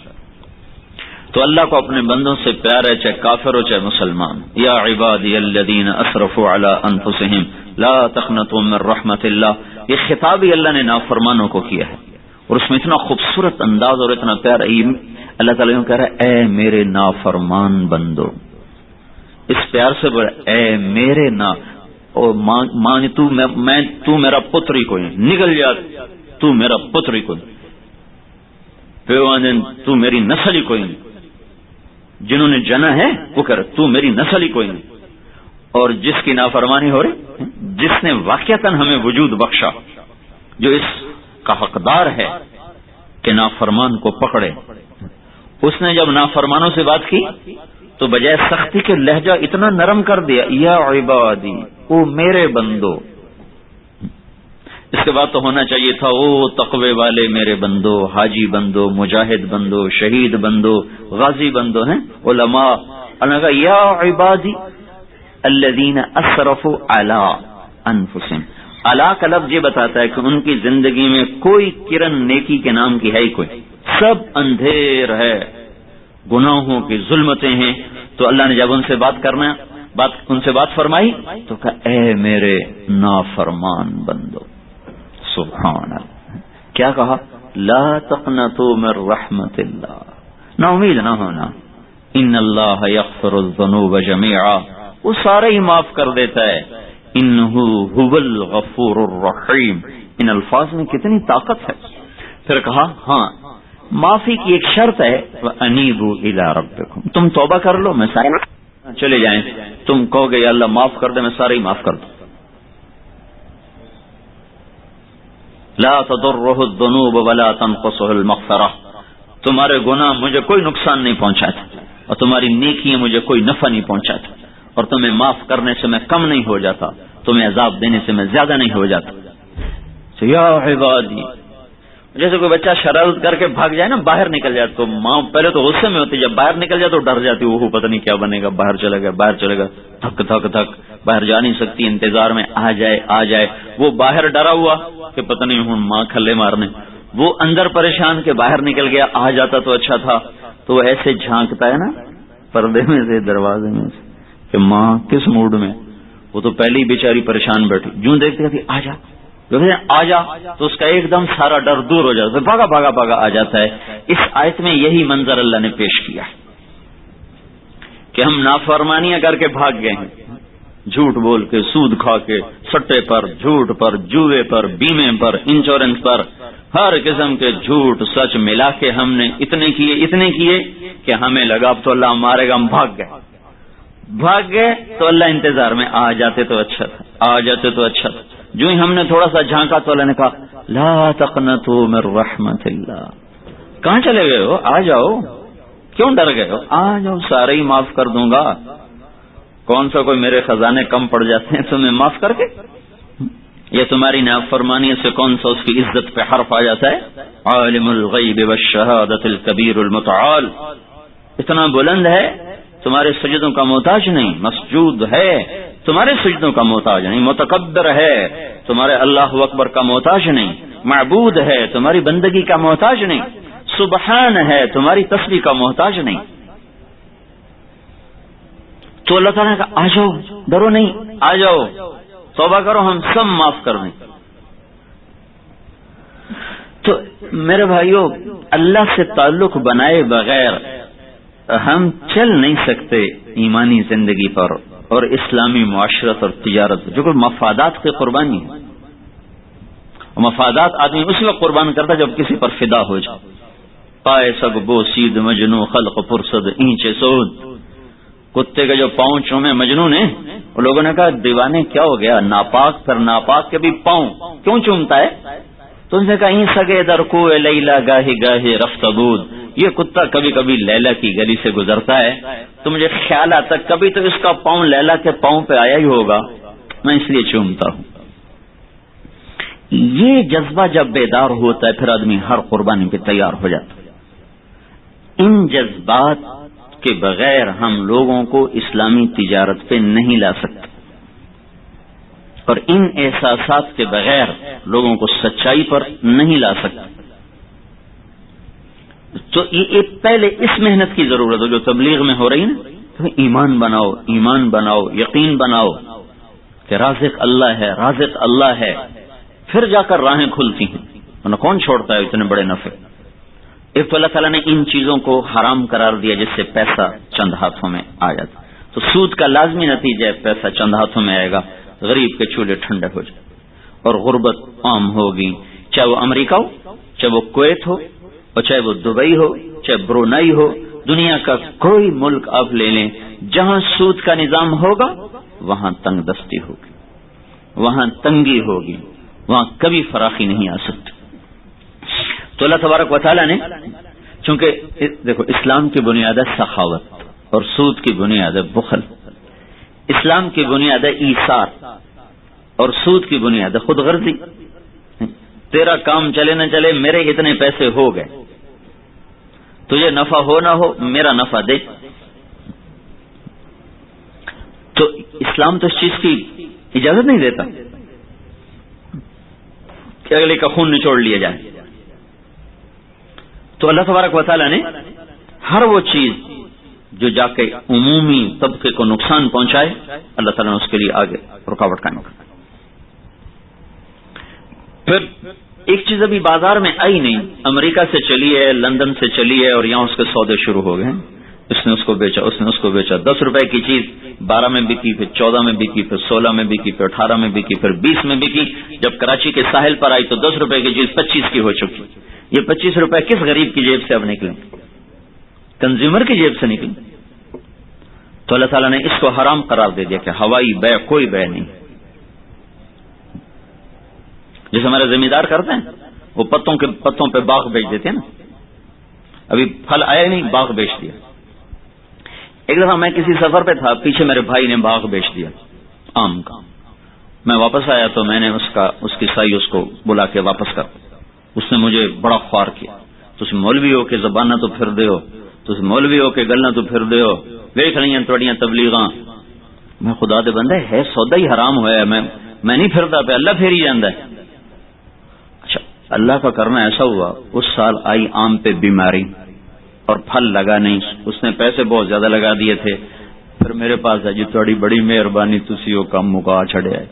تو اللہ کو اپنے بندوں سے پیار ہے، چاہے کافر ہو چاہے مسلمان. یا عبادی الذین اسرفوا علی انفسہم لا تقنطوا من رحمت اللہ. یہ خطاب ہی اللہ نے نافرمانوں کو کیا ہے، اور اس میں اتنا خوبصورت انداز اور اتنا پیار. اللہ تعالیٰ کہہ رہا ہے اے میرے نافرمان بندو. اس پیار سے بولے اے میرے تو میرا پتر ہی کوئی نکل جا، تو میرا پتر ہی کوئی، تو میری نسل ہی کوئی نہیں. جنہوں نے جنا ہے وہ کہہ رہے تو میری نسل ہی کوئی نہیں. اور جس کی نافرمانی ہو رہی، جس نے واقعتاً ہمیں وجود بخشا، جو اس کا حقدار ہے کہ نافرمان کو پکڑے، اس نے جب نافرمانوں سے بات کی تو بجائے سختی کے لہجہ اتنا نرم کر دیا، یا عبادی، او میرے بندو. اس کے بعد تو ہونا چاہیے تھا او تقوی والے میرے بندو، حاجی بندو، مجاہد بندو، شہید بندو، غازی بندو ہیں علماء. یا عبادی الذین اسرفوا علی انفسہم. علی کا لفظ یہ بتاتا ہے کہ ان کی زندگی میں کوئی کرن نیکی کے نام کی ہے ہی کوئی، سب اندھیر ہے، گناہوں کی ظلمتیں ہیں. تو اللہ نے جب ان سے بات فرمائی تو کہا اے میرے نافرمان بندو. سبحان اللہ. کیا کہا؟ لا تقنطوا من رحمت اللہ، نا امید نہ ہونا. ان اللہ یغفر الذنوب جميعا، وہ سارے ہی معاف کر دیتا ہے. انہ هو الغفور الرحیم. ان الفاظ میں کتنی طاقت ہے. پھر کہا ہاں معافی کی ایک شرط ہے، وانیبوا الی ربکم، تم توبہ کر لو، میں سارے چلے جائیں، تم کہو گے یا اللہ معاف کر دے، میں سارے ہی معاف کر دوں. لا تضرہ الذنوب ولا تنقصہ المغفرہ، تمہارے گناہ مجھے کوئی نقصان نہیں پہنچاتے اور تمہاری نیکیاں مجھے کوئی نفع نہیں پہنچاتی، اور تمہیں معاف کرنے سے میں کم نہیں ہو جاتا، تمہیں عذاب دینے سے میں زیادہ نہیں ہو جاتا. یا عبادی، جیسے کوئی بچہ شرارت کر کے بھاگ جائے نا، باہر نکل جائے تو ماں پہلے تو غصے میں ہوتی، جب باہر نکل جائے تو ڈر جاتی، وہ پتہ نہیں کیا بنے گا، باہر چلے گا باہر چلے گا، تھک تھک تھک باہر جا نہیں سکتی، انتظار میں آ جائے آ جائے. وہ باہر ڈرا ہوا کہ پتہ نہیں ہوں ماں کھلے مارنے، وہ اندر پریشان کہ باہر نکل گیا، آ جاتا تو اچھا تھا. تو وہ ایسے جھانکتا ہے نا پردے میں سے، دروازے میں سے، کہ ماں کس موڈ میں. وہ تو پہلے ہی بیچاری پریشان بیٹھی، جوں دیکھتے تھی آ جا، آ جا، تو اس کا ایک دم سارا ڈر دور ہو جاتا ہے، بھاگا بھاگا بھاگا آ جاتا ہے. اس آیت میں یہی منظر اللہ نے پیش کیا ہے کہ ہم نافرمانیاں کر کے بھاگ گئے ہیں، جھوٹ بول کے، سود کھا کے، سٹے پر، جھوٹ پر، جوئے پر، بیمے پر، انشورنس پر، ہر قسم کے جھوٹ سچ ملا کے ہم نے اتنے کیے کہ ہمیں لگا اب تو اللہ مارے گا، ہم بھاگ گئے تو اللہ انتظار میں آ جاتے تو اچھا تھا، آ جاتے تو اچھا تھا. جو ہی ہم نے تھوڑا سا جھانکا تو اللہ نے کہا لا تقنطوا من رحمت اللہ، کہاں چلے گئے ہو، آ جاؤ، کیوں ڈر گئے ہو، آ جاؤ، سارے ہی معاف کر دوں گا. کون سا کوئی میرے خزانے کم پڑ جاتے ہیں تمہیں معاف کر کے؟ یہ تمہاری نافرمانی سے کون سا اس کی عزت پہ حرف آ جاتا ہے؟ عالم الغیب والشہادۃ الکبیر المتعال، اتنا بلند ہے، تمہارے سجدوں کا محتاج نہیں، مسجود ہے، تمہارے سجدوں کا محتاج نہیں، متکبر ہے، تمہارے اللہ اکبر کا محتاج نہیں، معبود ہے، تمہاری بندگی کا محتاج نہیں، سبحان ہے، تمہاری تسبیح کا محتاج نہیں. تو اللہ تعالیٰ نے کہا آ جاؤ، ڈرو نہیں، آ جاؤ، توبہ کرو، ہم سب معاف کر دیں. تو میرے بھائیوں، اللہ سے تعلق بنائے بغیر ہم چل نہیں سکتے ایمانی زندگی پر اور اسلامی معاشرت اور تجارت، جو کہ مفادات کی قربانی ہے. مفادات آدمی اس وقت قربان کرتا جب کسی پر فدا ہو جائے. پائے سگ بو سید مجنو خلق پرسد اینچے سود، کتے کے جو پاؤں چومے مجنون ہیں، وہ لوگوں نے کہا دیوانے کیا ہو گیا، ناپاک پر ناپاک کے بھی پاؤں کیوں چومتا ہے؟ تو اس نے کہا این سگے در کو لیلا گاہی گاہی رفت بود، یہ کتا کبھی کبھی لیلا کی گلی سے گزرتا ہے تو مجھے خیال آتا کبھی تو اس کا پاؤں لیلا کے پاؤں پہ آیا ہی ہوگا، میں اس لیے چومتا ہوں. یہ جذبہ جب بیدار ہوتا ہے پھر آدمی ہر قربانی پہ تیار ہو جاتا ہے. ان جذبات کے بغیر ہم لوگوں کو اسلامی تجارت پہ نہیں لا سکتے، اور ان احساسات کے بغیر لوگوں کو سچائی پر نہیں لا سکتے. تو یہ پہلے اس محنت کی ضرورت ہے جو تبلیغ میں ہو رہی ہے نا، ایمان بناؤ، ایمان بناؤ، یقین بناؤ کہ رازق اللہ ہے، رازق اللہ ہے، پھر جا کر راہیں کھلتی ہیں، ورنہ کون چھوڑتا ہے اتنے بڑے نفع. ایک تو اللہ تعالیٰ نے ان چیزوں کو حرام قرار دیا جس سے پیسہ چند ہاتھوں میں آ جاتا، تو سود کا لازمی نتیجہ ہے پیسہ چند ہاتھوں میں آئے گا، غریب کے چولہے ٹھنڈے ہو جائے اور غربت عام ہوگی، چاہے وہ امریکہ ہو، چاہے وہ کویت ہو، اور چاہے وہ دبئی ہو، چاہے برونائی ہو، دنیا کا کوئی ملک آپ لے لیں، جہاں سود کا نظام ہوگا وہاں تنگ دستی ہوگی، وہاں تنگی ہوگی، وہاں کبھی فراخی نہیں آ سکتی. تو اللہ تبارک و تعالیٰ نے، چونکہ دیکھو اسلام کی بنیاد ہے سخاوت اور سود کی بنیاد ہے بخل، اسلام کی بنیاد ہے ایثار اور سود کی بنیاد ہے خود غرضی. تیرا کام چلے نہ چلے، میرے اتنے پیسے ہو گئے، تجھے نفع ہو نہ ہو میرا نفع دے. تو اسلام تو اس چیز کی اجازت نہیں دیتا کہ اگلے کا خون نچوڑ لیا جائے. تو اللہ تبارک و تعالیٰ نے ہر وہ چیز جو جا کے عمومی طبقے کو نقصان پہنچائے، اللہ تعالیٰ نے اس کے لیے آگے رکاوٹ قائم کر. پھر ایک چیز ابھی بازار میں آئی نہیں، امریکہ سے چلی ہے، لندن سے چلی ہے، اور یہاں اس کے سودے شروع ہو گئے، اس نے اس کو بیچا، اس نے اس کو بیچا، 10 روپے کی چیز 12 میں بکی، پھر 14 میں بکی، پھر 16 میں بکی، پھر 18 میں بکی، پھر 20 میں بکی، جب کراچی کے ساحل پر آئی تو 10 روپے کی چیز 25 کی ہو چکی۔ یہ 25 روپے کس غریب کی جیب سے اب نکلیں؟ کنزیومر کی جیب سے نکلیں۔ تو اللہ تعالیٰ نے اس کو حرام قرار دے دیا کہ ہوائی بیع کوئی بیع نہیں۔ جیسے ہمارے زمیندار کرتے ہیں، وہ پتوں پہ باغ بیچ دیتے ہیں نا، ابھی پھل آیا نہیں، باغ بیچ دیا۔ ایک دفعہ میں کسی سفر پہ تھا، پیچھے میرے بھائی نے باغ بیچ دیا آم کا۔ میں واپس آیا تو میں نے اس کی سائی اس کو بلا کے واپس کر، اس نے مجھے بڑا خوار کیا، تسی مولوی ہو کے زبان نہ تو پھر دے ہو، تسی مولوی ہو کے گل نہ تو پھر دے ہو، ویکھ رہی ہیں تھوڑیاں تبلیغاں۔ میں خدا دے بندے ہے سودا ہی حرام ہوا ہے، میں نہیں پھردا پہ، اللہ پھیری جاندا ہے۔ اچھا اللہ کا کرنا ایسا ہوا، اس سال آئی آم پہ بیماری اور پھل لگا نہیں، اس نے پیسے بہت زیادہ لگا دیے تھے، پھر میرے پاس ہے جی تھوڑی بڑی مہربانی، تسی وہ کم مکا چھڑیا ہے۔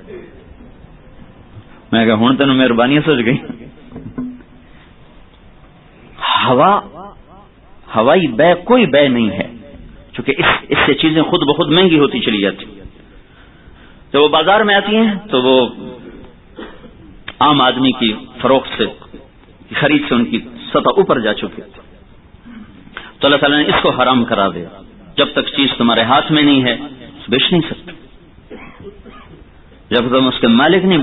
میں کہا ہن تینوں مہربانی سوچ گئی۔ ہوائی بیع کوئی بیع نہیں ہے، چونکہ اس سے چیزیں خود بخود مہنگی ہوتی چلی جاتی۔ جب وہ بازار میں آتی ہیں تو وہ عام آدمی کی فروخت سے، خرید سے ان کی سطح اوپر جا چکی، تو اللہ تعالیٰ نے اس کو حرام کرا دیا۔ جب تک چیز تمہارے ہاتھ میں نہیں ہے بیچ نہیں سکتے، جب تم اس کے مالک نہیں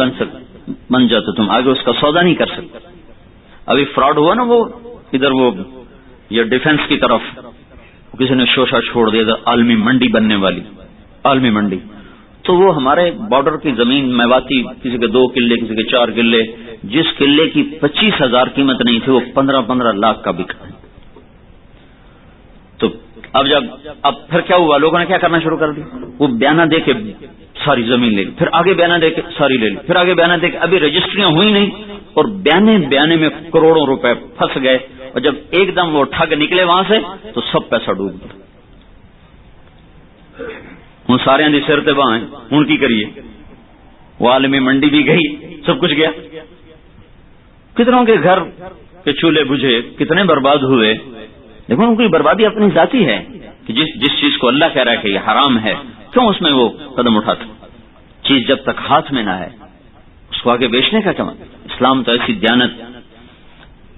بن جاتے تم آگے اس کا سودا نہیں کر سکتے۔ ابھی فراڈ ہوا نا، وہ ادھر وہ یہ ڈیفنس کی طرف کسی نے شوشہ چھوڑ دیا ادھر عالمی منڈی بننے والی، عالمی منڈی، تو وہ ہمارے بارڈر کی زمین میواتی، کسی کے 2 کلے کسی کے 4 کلے، جس قلعے کی 25,000 قیمت نہیں تھی وہ 15-15 لاکھ کا بکا۔ تو اب پھر کیا ہوا، لوگوں نے کیا کرنا شروع کر دیا، وہ بیانہ دے کے ساری زمین لے لی، پھر آگے بیانہ دے کے ساری لے لی، پھر آگے بیانہ دے کے، ابھی رجسٹریاں ہوئی نہیں اور بیانے میں کروڑوں روپے پھنس گئے، اور جب ایک دم وہ ٹھگ نکلے وہاں سے تو سب پیسہ ڈوب گیا۔ ہوں سارے دی سر تے باہیں، ہوں کی کریے، وہ عالمی منڈی بھی گئی، سب کچھ گیا، کتنوں کے گھر کے چولہے بجھے، کتنے برباد ہوئے۔ لیکن ان کی بربادی اپنی ذاتی ہے کہ جس چیز کو اللہ کہہ رہا ہے کہ یہ حرام ہے، کیوں اس میں وہ قدم اٹھاتا؟ چیز جب تک ہاتھ میں نہ ہے اس کو آگے بیچنے کا کیا مطلب؟ اسلام تو ایسی دیانت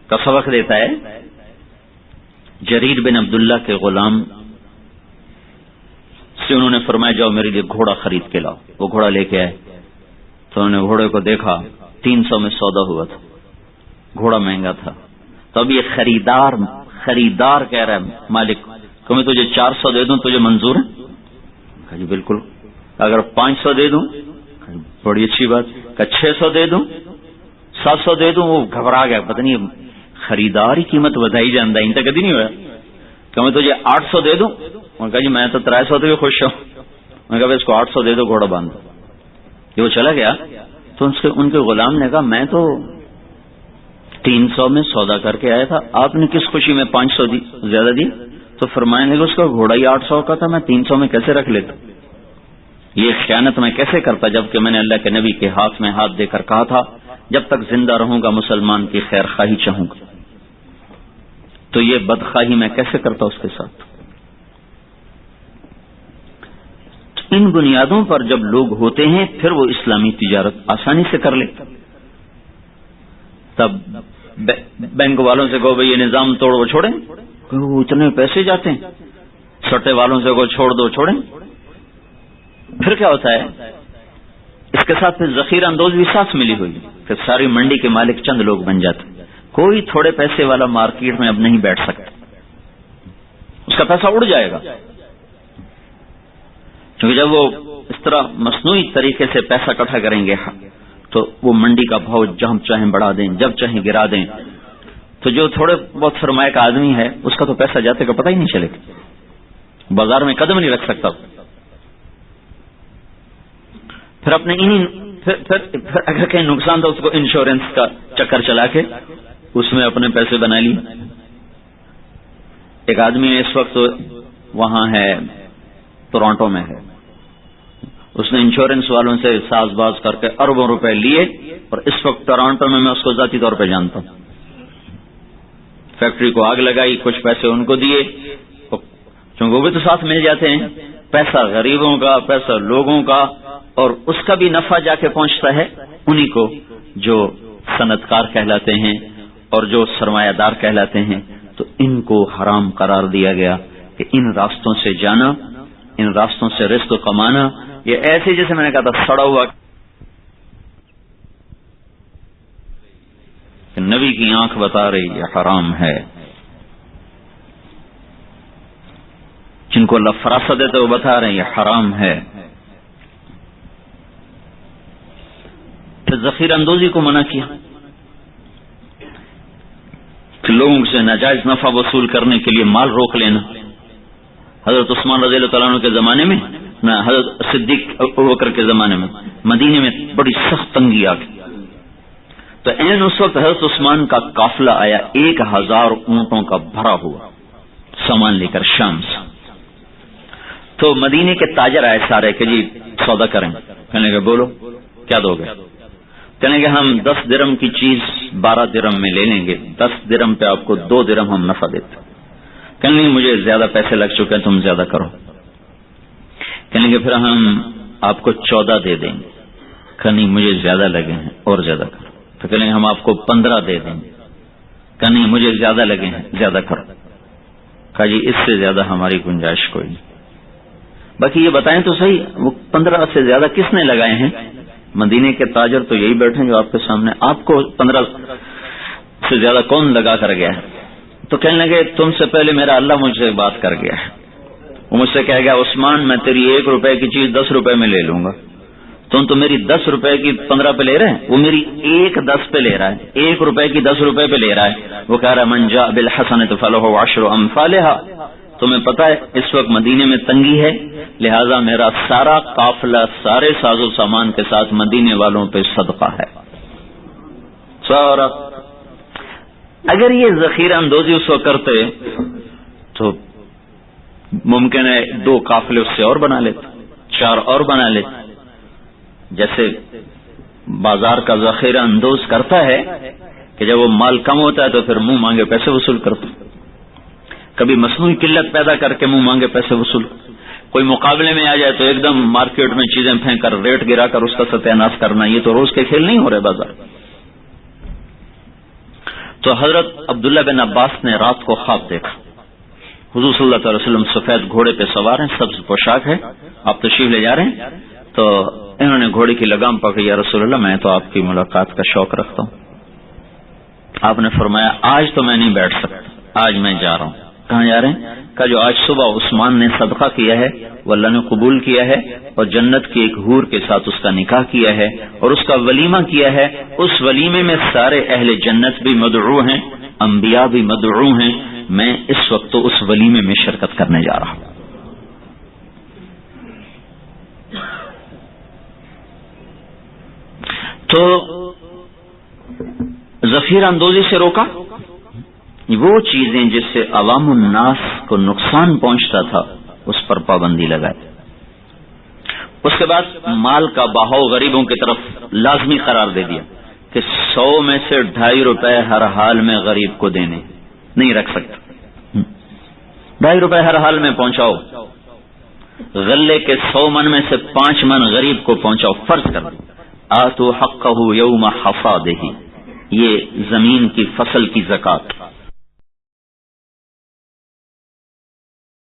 کا سبق دیتا ہے۔ جریر بن عبداللہ کے غلام سے انہوں نے فرمایا جاؤ میرے لیے گھوڑا خرید کے لاؤ، وہ گھوڑا لے کے آئے تو انہوں نے گھوڑے کو دیکھا، 300 میں سودا ہوا تھا، گھوڑا مہنگا تھا۔ تو اب یہ خریدار کہہ رہا ہے مالک کہ میں تجھے 400 دے دوں، تجھے منظور ہے؟ کہا جی بالکل۔ اگر 500 دے دوں؟ بڑی اچھی بات۔ کہ 600 دے دوں، 700 دے دوں؟ وہ گھبرا گیا، پتہ نہیں خریدار ہی قیمت بدائی جاندہ، ان تک کدی نہیں ہوا کہ میں تجھے 800 دے دوں؟ انہوں نے کہا جی میں تو 300 بھی خوش ہوں۔ میں نے کہا اس کو 800 دے دو، گھوڑا باندھ دو۔ یہ وہ چلا گیا تو ان کے غلام نے کہا میں تو 300 میں سودا کر کے آیا تھا، آپ نے کس خوشی میں 500 دی زیادہ دی؟ تو فرمایا کہ اس کا گھوڑا ہی 800 کا تھا، میں 300 میں کیسے رکھ لیتا؟ یہ خیانت میں کیسے کرتا، جبکہ میں نے اللہ کے نبی کے ہاتھ میں ہاتھ دے کر کہا تھا جب تک زندہ رہوں گا مسلمان کی خیر خواہی چاہوں گا، تو یہ بدخواہی میں کیسے کرتا اس کے ساتھ؟ ان بنیادوں پر جب لوگ ہوتے ہیں پھر وہ اسلامی تجارت آسانی سے کر لیتے۔ تب بینک والوں سے کہو بھئی یہ نظام توڑ، وہ چھوڑیں، وہ اتنے پیسے جاتے ہیں۔ سٹے والوں سے کہو چھوڑ دو، چھوڑیں۔ پھر کیا ہوتا ہے، اس کے ساتھ پھر ذخیرہ اندوز بھی ساتھ ملی ہوئی، پھر ساری منڈی کے مالک چند لوگ بن جاتے۔ کوئی تھوڑے پیسے والا مارکیٹ میں اب نہیں بیٹھ سکتا، اس کا پیسہ اڑ جائے گا، کیونکہ جب وہ اس طرح مصنوعی طریقے سے پیسہ اکٹھا کریں گے تو وہ منڈی کا بھاؤ جہاں چاہیں بڑھا دیں، جب چاہیں گرا دیں، تو جو تھوڑے بہت سرمایہ کا آدمی ہے اس کا تو پیسہ جاتے کا پتہ ہی نہیں چلے گا، بازار میں قدم نہیں رکھ سکتا۔ پھر اپنے پھر اگر کہیں نقصان تو اس کو انشورنس کا چکر چلا کے اس میں اپنے پیسے بنا لیے۔ ایک آدمی اس وقت وہاں ہے، ٹورانٹو میں ہے، اس نے انشورنس والوں سے ساز باز کر کے اربوں روپے لیے، اور اس وقت ٹورانٹو میں اس کو ذاتی طور پہ جانتا ہوں. فیکٹری کو آگ لگائی، کچھ پیسے ان کو دیے، چونکہ وہ بھی تو ساتھ مل جاتے ہیں. پیسہ غریبوں کا، پیسہ لوگوں کا، اور اس کا بھی نفع جا کے پہنچتا ہے انہی کو جو صنعت کار کہلاتے ہیں اور جو سرمایہ دار کہلاتے ہیں. تو ان کو حرام قرار دیا گیا کہ ان راستوں سے جانا، ان راستوں سے رزق کمانا، یہ ایسے جیسے میں نے کہا تھا سڑا ہوا کہ نبی کی آنکھ بتا رہی یہ حرام ہے. جن کو اللہ فراست دیتے وہ بتا رہے ہیں یہ حرام ہے. پھر ذخیرہ اندوزی کو منع کیا کہ لوگوں سے ناجائز نفع وصول کرنے کے لیے مال روک لینا. حضرت عثمان رضی اللہ تعالیٰ عنہ کے زمانے میں، نہ حضرت صدیق ابوبکر کے زمانے میں مدینے میں بڑی سخت تنگی آ گئی. تو عین اس وقت حضرت عثمان کا قافلہ آیا 1000 اونٹوں کا بھرا ہوا سامان لے کر شام سے. تو مدینے کے تاجر آئے سارے کہ جی سودا کریں. کہنے لگے بولو کیا دو گے؟ کہنے لگے ہم 10 درم کی چیز 12 درم میں لے لیں گے، 10 درم پہ آپ کو 2 درم ہم نفع دیتے. کہنے لگے مجھے زیادہ پیسے لگ چکے ہیں، تم زیادہ کرو. کہنے لگے پھر ہم آپ کو 14 دے دیں گے. کہنے لگے مجھے زیادہ لگے ہیں اور زیادہ کرو. تو کہنے لگے ہم آپ کو 15 دے دیں گے. کہنے لگے مجھے زیادہ لگے ہیں، زیادہ کرو. کہا جی اس سے زیادہ ہماری گنجائش کوئی نہیں. باقی یہ بتائیں تو صحیح، وہ 15 سے زیادہ کس نے لگائے ہیں؟ مدینے کے تاجر تو یہی بیٹھے ہیں جو آپ کے سامنے. آپ کو 15 سے زیادہ کون لگا کر گیا ہے؟ تو کہنے لگے تم سے پہلے میرا اللہ مجھ سے بات کر گیا ہے. وہ مجھ سے کہہ گیا عثمان میں تیری 1 روپے کی چیز 10 روپے میں لے لوں گا. تم تو میری 10 روپے کی 15 پہ لے رہے ہیں، وہ میری 1 10 پہ لے رہا ہے، 1 روپے کی 10 روپے پہ لے رہا ہے. وہ کہہ رہا من جاء بالحسنۃ فلہ 10 امثالها. تمہیں پتا ہے اس وقت مدینے میں تنگی ہے، لہذا میرا سارا قافلہ سارے ساز و سامان کے ساتھ مدینے والوں پہ صدقہ ہے سارا. اگر یہ ذخیرہ اندوزی اس وقت کرتے تو ممکن ہے 2 قافلے اس سے اور بنا لیتے، 4 اور بنا لیتے. جیسے بازار کا ذخیرہ اندوز کرتا ہے کہ جب وہ مال کم ہوتا ہے تو پھر منہ مانگے پیسے وصول کرتا. کبھی مصنوعی قلت پیدا کر کے منہ مانگے پیسے وصول. کوئی مقابلے میں آ جائے تو ایک دم مارکیٹ میں چیزیں پھینک کر ریٹ گرا کر اس کا ستیہ ناش کرنا. یہ تو روز کے کھیل نہیں ہو رہے بازار. تو حضرت عبداللہ بن عباس نے رات کو خواب دیکھا. حضور صلی اللہ علیہ وسلم سفید گھوڑے پہ سوار ہیں، سبز پوشاک ہے، آپ تشریف لے جا رہے ہیں. تو انہوں نے گھوڑے کی لگام پکڑی، یا رسول اللہ میں تو آپ کی ملاقات کا شوق رکھتا ہوں. آپ نے فرمایا آج تو میں نہیں بیٹھ سکتا، آج میں جا رہا ہوں. کہاں جا رہے ہیں؟ کہ جو آج صبح عثمان نے صدقہ کیا ہے وہ اللہ نے قبول کیا ہے، اور جنت کی ایک حور کے ساتھ اس کا نکاح کیا ہے اور اس کا ولیمہ کیا ہے. اس ولیمے میں سارے اہل جنت بھی مدعو ہیں، انبیاء بھی مدعو ہیں. میں اس وقت تو اس ولیمے میں شرکت کرنے جا رہا ہوں. تو ذخیرہ اندوزی سے روکا. وہ چیزیں جس سے عوام الناس کو نقصان پہنچتا تھا اس پر پابندی لگائی. اس کے بعد مال کا بہاؤ غریبوں کی طرف لازمی قرار دے دیا کہ 100 میں سے 2.5 روپے ہر حال میں غریب کو دینے نہیں رکھ سکتا. 2.5 روپے ہر حال میں پہنچاؤ. غلے کے 100 من میں سے 5 من غریب کو پہنچاؤ. فرض کر آتوا حقہ یوم حصادہ، یہ زمین کی فصل کی زکات.